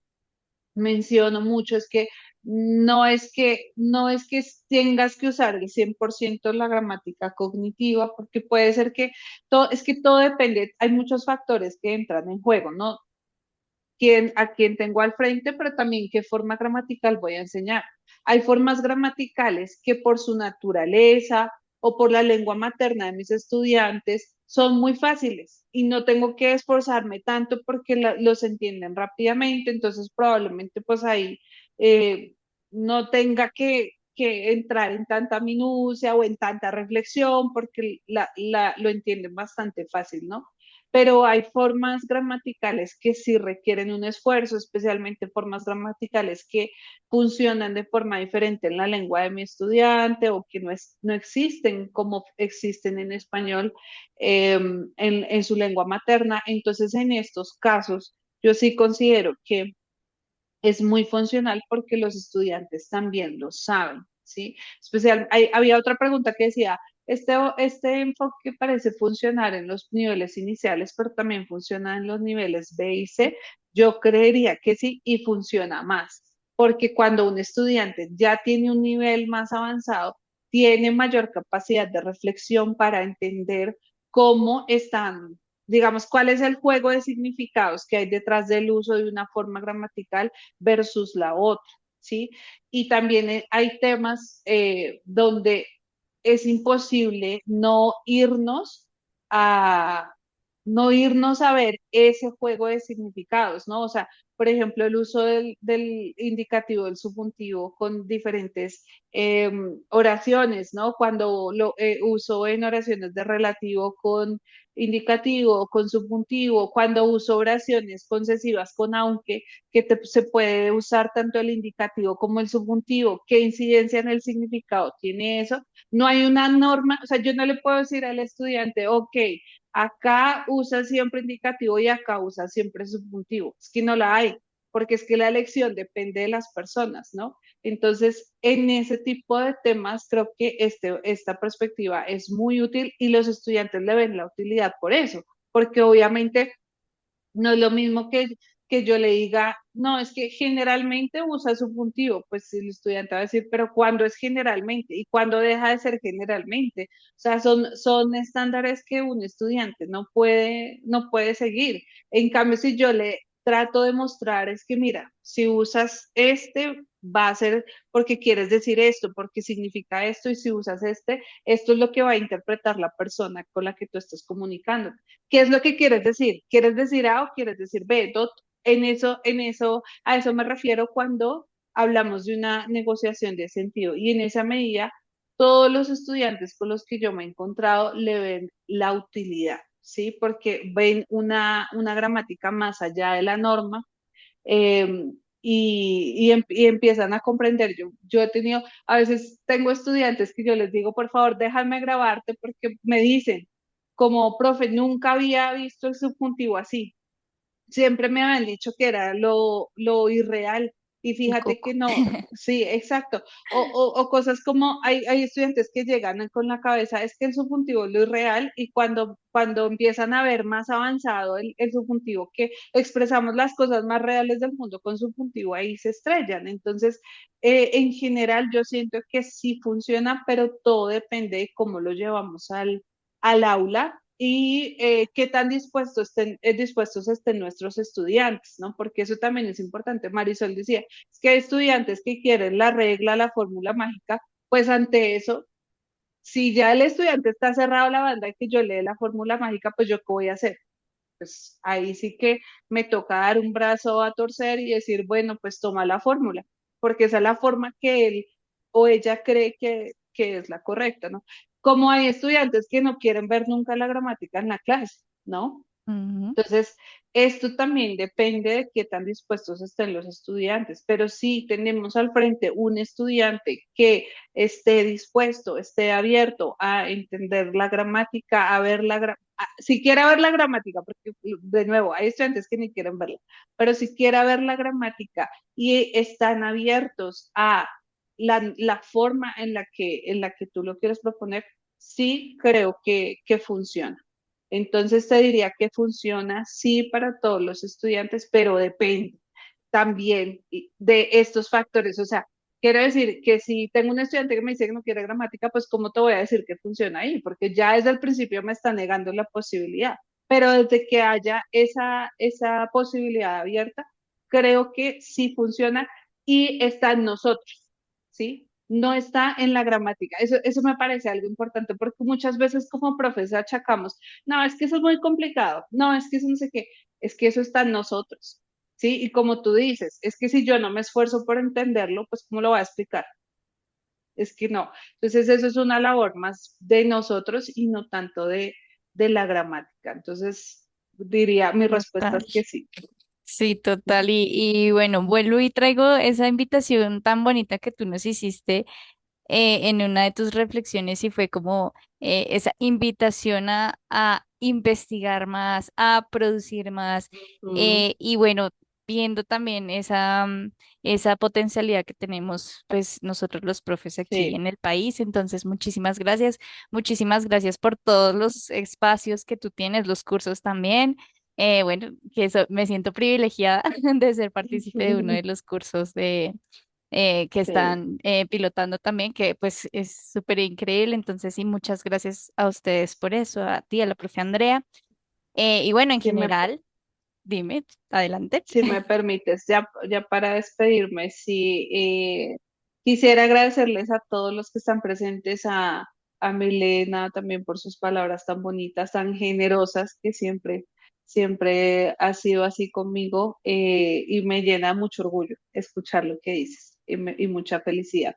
menciono mucho es que no es que tengas que usar el 100% la gramática cognitiva, porque puede ser que es que todo depende, hay muchos factores que entran en juego, ¿no? A quién tengo al frente, pero también qué forma gramatical voy a enseñar. Hay formas gramaticales que por su naturaleza o por la lengua materna de mis estudiantes son muy fáciles y no tengo que esforzarme tanto porque los entienden rápidamente, entonces probablemente pues ahí no tenga que entrar en tanta minucia o en tanta reflexión porque lo entienden bastante fácil, ¿no? Pero hay formas gramaticales que sí requieren un esfuerzo, especialmente formas gramaticales que funcionan de forma diferente en la lengua de mi estudiante o que no existen como existen en español en su lengua materna. Entonces, en estos casos, yo sí considero que es muy funcional porque los estudiantes también lo saben, ¿sí? Había otra pregunta que decía, este enfoque parece funcionar en los niveles iniciales, pero también funciona en los niveles B y C. Yo creería que sí y funciona más, porque cuando un estudiante ya tiene un nivel más avanzado, tiene mayor capacidad de reflexión para entender cómo están, digamos, cuál es el juego de significados que hay detrás del uso de una forma gramatical versus la otra, ¿sí? Y también hay temas donde es imposible a, no irnos a ver ese juego de significados, ¿no? O sea, por ejemplo, el uso del indicativo, del subjuntivo con diferentes oraciones, ¿no? Cuando lo uso en oraciones de relativo con indicativo, con subjuntivo, cuando uso oraciones concesivas con aunque, se puede usar tanto el indicativo como el subjuntivo, ¿qué incidencia en el significado tiene eso? No hay una norma, o sea, yo no le puedo decir al estudiante, ok, acá usa siempre indicativo y acá usa siempre subjuntivo. Es que no la hay, porque es que la elección depende de las personas, ¿no? Entonces, en ese tipo de temas, creo que esta perspectiva es muy útil y los estudiantes le ven la utilidad por eso, porque obviamente no es lo mismo que yo le diga, no, es que generalmente usa subjuntivo, pues el estudiante va a decir, pero ¿cuándo es generalmente? ¿Y cuándo deja de ser generalmente? O sea, son estándares que un estudiante no puede seguir. En cambio, si yo le trato de mostrar, es que mira, si usas va a ser porque quieres decir esto, porque significa esto, y si usas esto es lo que va a interpretar la persona con la que tú estás comunicando. ¿Qué es lo que quieres decir? ¿Quieres decir A o quieres decir B? A eso me refiero cuando hablamos de una negociación de sentido. Y en esa medida, todos los estudiantes con los que yo me he encontrado le ven la utilidad, ¿sí? Porque ven una gramática más allá de la norma eh, y empiezan a comprender. Yo he tenido, a veces tengo estudiantes que yo les digo, por favor, déjame grabarte porque me dicen, como profe, nunca había visto el subjuntivo así. Siempre me habían dicho que era lo irreal. Y El fíjate que coco. no, sí, exacto. O cosas como hay estudiantes que llegan con la cabeza, es que el subjuntivo es lo irreal y cuando empiezan a ver más avanzado el subjuntivo, que expresamos las cosas más reales del mundo con subjuntivo, ahí se estrellan. Entonces, en general yo siento que sí funciona, pero todo depende de cómo lo llevamos al aula y qué tan dispuestos estén nuestros estudiantes, ¿no? Porque eso también es importante. Marisol decía, es que hay estudiantes que quieren la regla, la fórmula mágica, pues ante eso, si ya el estudiante está cerrado a la banda y que yo lee la fórmula mágica, pues yo qué voy a hacer. Pues ahí sí que me toca dar un brazo a torcer y decir, bueno, pues toma la fórmula, porque esa es la forma que él o ella cree que es la correcta, ¿no? Como hay estudiantes que no quieren ver nunca la gramática en la clase, ¿no? Ujú. Entonces, esto también depende de qué tan dispuestos estén los estudiantes, pero si tenemos al frente un estudiante que esté dispuesto, esté abierto a entender la gramática, a ver si quiere ver la gramática, porque de nuevo, hay estudiantes que ni quieren verla, pero si quiere ver la gramática y están abiertos a la forma en la que tú lo quieres proponer, sí creo que funciona. Entonces te diría que funciona sí para todos los estudiantes, pero depende también de estos factores. O sea, quiero decir que si tengo un estudiante que me dice que no quiere gramática, pues ¿cómo te voy a decir que funciona ahí? Porque ya desde el principio me está negando la posibilidad. Pero desde que haya esa posibilidad abierta, creo que sí funciona y está en nosotros, ¿sí? No está en la gramática. Eso me parece algo importante porque muchas veces como profesor achacamos, no, es que eso es muy complicado, no, es que eso no sé qué, es que eso está en nosotros, ¿sí? Y como tú dices, es que si yo no me esfuerzo por entenderlo, pues ¿cómo lo voy a explicar? Es que no. Entonces eso es una labor más de nosotros y no tanto de la gramática. Entonces diría, mi respuesta Total. es que sí. Sí, total. Y bueno, vuelvo y traigo esa invitación tan bonita que tú nos hiciste en una de tus reflexiones y fue como esa invitación a investigar más, a producir más Ujú, y bueno, viendo también esa, esa potencialidad que tenemos pues nosotros los profes aquí sí. en el país. Entonces, muchísimas gracias por todos los espacios que tú tienes, los cursos también. Bueno, que eso, me siento privilegiada de ser partícipe de uno de los cursos que Sí. están pilotando también, que pues es súper increíble. Entonces, sí, muchas gracias a ustedes por eso, a ti, a la profe Andrea. Y bueno, en Si me, general, dime, adelante. Si me permites, ya para despedirme, sí, quisiera agradecerles a todos los que están presentes, a Milena también por sus palabras tan bonitas, tan generosas, que siempre ha sido así conmigo, y me llena mucho orgullo escuchar lo que dices y mucha felicidad.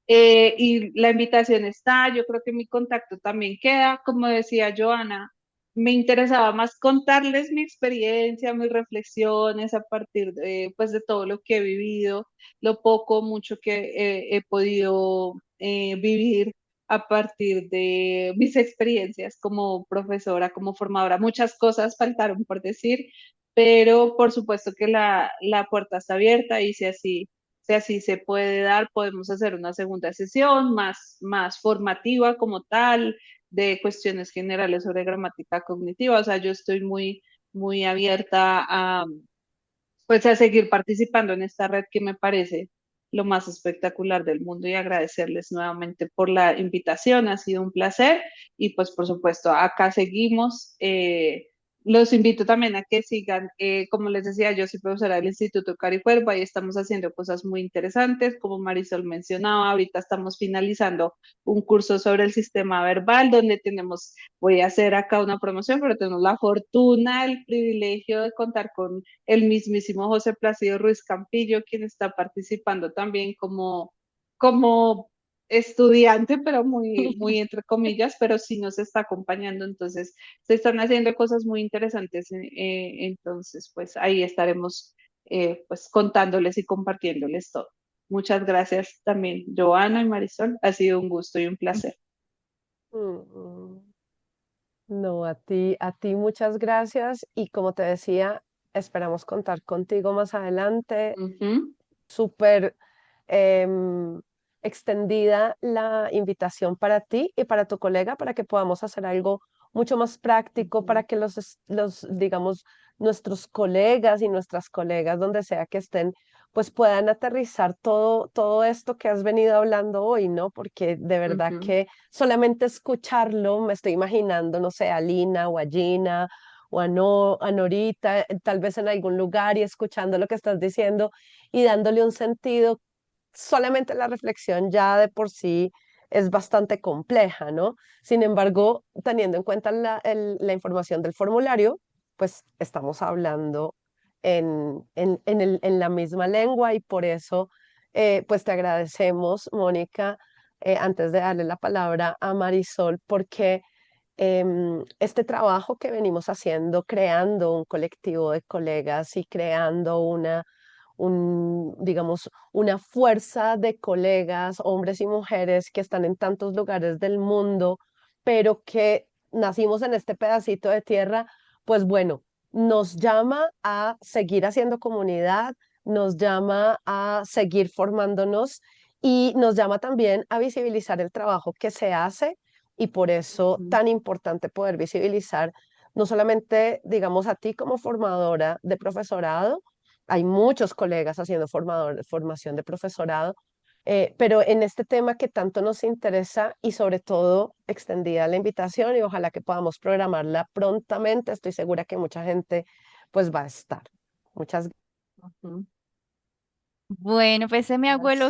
Y la invitación está, yo creo que mi contacto también queda, como decía Joana, me interesaba más contarles mi experiencia, mis reflexiones a partir pues de todo lo que he vivido, lo poco, mucho que he podido vivir a partir de mis experiencias como profesora, como formadora. Muchas cosas faltaron por decir, pero por supuesto que la puerta está abierta y si así se puede dar, podemos hacer una segunda sesión más formativa como tal, de cuestiones generales sobre gramática cognitiva. O sea, yo estoy muy abierta pues, a seguir participando en esta red que me parece lo más espectacular del mundo y agradecerles nuevamente por la invitación. Ha sido un placer y pues por supuesto acá seguimos. Los invito también a que sigan, como les decía, yo soy profesora del Instituto Caricuerva y estamos haciendo cosas muy interesantes, como Marisol mencionaba, ahorita estamos finalizando un curso sobre el sistema verbal, donde voy a hacer acá una promoción, pero tenemos la fortuna, el privilegio de contar con el mismísimo José Plácido Ruiz Campillo, quien está participando también como estudiante, pero muy entre comillas, pero sí nos está acompañando. Entonces, se están haciendo cosas muy interesantes. Entonces, pues ahí estaremos pues contándoles y compartiéndoles todo. Muchas gracias también, Joana y Marisol. Ha sido un gusto y un placer. Mm, No, a ti muchas gracias y como te decía, esperamos contar contigo más adelante. Ujú. Súper em, extendida la invitación para ti y para tu colega para que podamos hacer algo mucho más práctico para Ujú, que digamos, nuestros colegas y nuestras colegas, donde sea que estén, pues puedan aterrizar todo esto que has venido hablando hoy, ¿no? Porque de verdad ujú. que solamente escucharlo, me estoy imaginando, no sé, a Lina o a Gina o a Norita, tal vez en algún lugar y escuchando lo que estás diciendo y dándole un sentido. Solamente la reflexión ya de por sí es bastante compleja, ¿no? Sin embargo, teniendo en cuenta la información del formulario, pues estamos hablando en la misma lengua y por eso, pues te agradecemos, Mónica, antes de darle la palabra a Marisol, porque este trabajo que venimos haciendo, creando un colectivo de colegas y creando digamos, una fuerza de colegas, hombres y mujeres que están en tantos lugares del mundo, pero que nacimos en este pedacito de tierra, pues bueno, nos llama a seguir haciendo comunidad, nos llama a seguir formándonos y nos llama también a visibilizar el trabajo que se hace y por eso Ujú. tan importante poder visibilizar no solamente, digamos, a ti como formadora de profesorado, hay muchos colegas haciendo formación de profesorado, pero en este tema que tanto nos interesa y sobre todo extendida la invitación y ojalá que podamos programarla prontamente, estoy segura que mucha gente pues va a estar. Muchas Ujú. Bueno, pues gracias. se me abuelo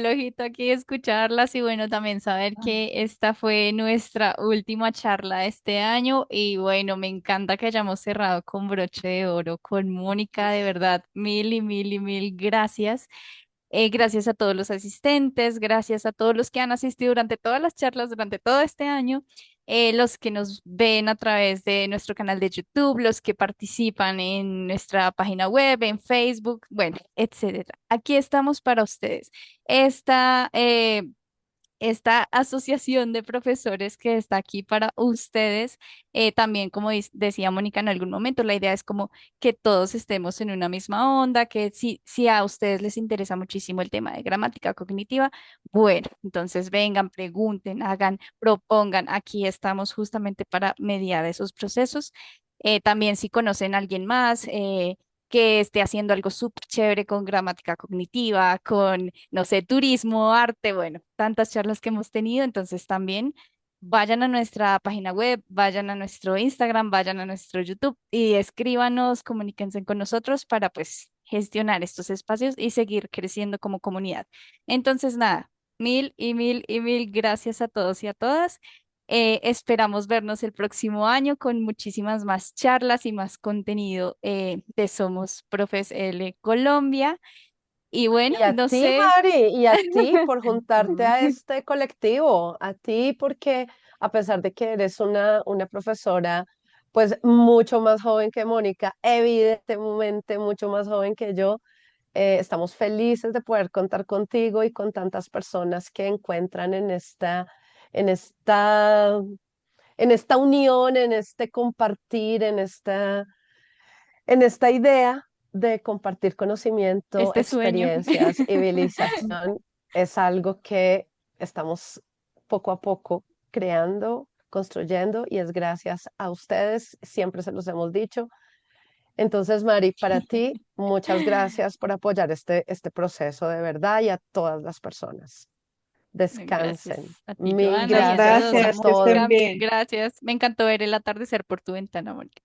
ojito aquí escucharlas y bueno, también saber que esta fue nuestra última charla de este año y bueno, me encanta que hayamos cerrado con broche de oro con Mónica, de verdad, mil y mil y mil gracias. Gracias a todos los asistentes, gracias a todos los que han asistido durante todas las charlas durante todo este año, los que nos ven a través de nuestro canal de YouTube, los que participan en nuestra página web, en Facebook, bueno, etcétera. Aquí estamos para ustedes. Esta esta asociación de profesores que está aquí para ustedes, también como decía Mónica en algún momento, la idea es como que todos estemos en una misma onda, que si a ustedes les interesa muchísimo el tema de gramática cognitiva, bueno, entonces vengan, pregunten, hagan, propongan, aquí estamos justamente para mediar esos procesos. También si conocen a alguien más, que esté haciendo algo súper chévere con gramática cognitiva, con, no sé, turismo, arte, bueno, tantas charlas que hemos tenido, entonces también vayan a nuestra página web, vayan a nuestro Instagram, vayan a nuestro YouTube y escríbanos, comuníquense con nosotros para pues gestionar estos espacios y seguir creciendo como comunidad. Entonces, nada, mil y mil y mil gracias a todos y a todas. Esperamos vernos el próximo año con muchísimas más charlas y más contenido de Somos Profes L Colombia. Y bueno, Y a no ti, sé. Mari, y a ti por juntarte Ujú. a este colectivo, a ti porque a pesar de que eres una profesora, pues mucho más joven que Mónica, evidentemente mucho más joven que yo, estamos felices de poder contar contigo y con tantas personas que encuentran en esta, en esta unión, en este compartir, en esta idea de compartir conocimiento, Este sueño. experiencias y civilización, es algo que estamos poco a poco creando, construyendo y es gracias a ustedes, siempre se los hemos dicho. Entonces, Mari, para ti, muchas gracias por apoyar este proceso de verdad y a todas las personas. Descansen. Gracias a ti, Mil Joana, y Muchas a todos, gracias a a gracias, que estén Mónica. todos. bien. Gracias. Me encantó ver el atardecer por tu ventana, Mónica.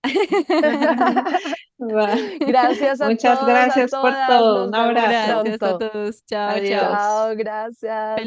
Va. Gracias a Muchas todos, a gracias por todas. todo. Nos Un vemos abrazo. Gracias a pronto. todos. Chao, chao. Adiós. Chao, gracias.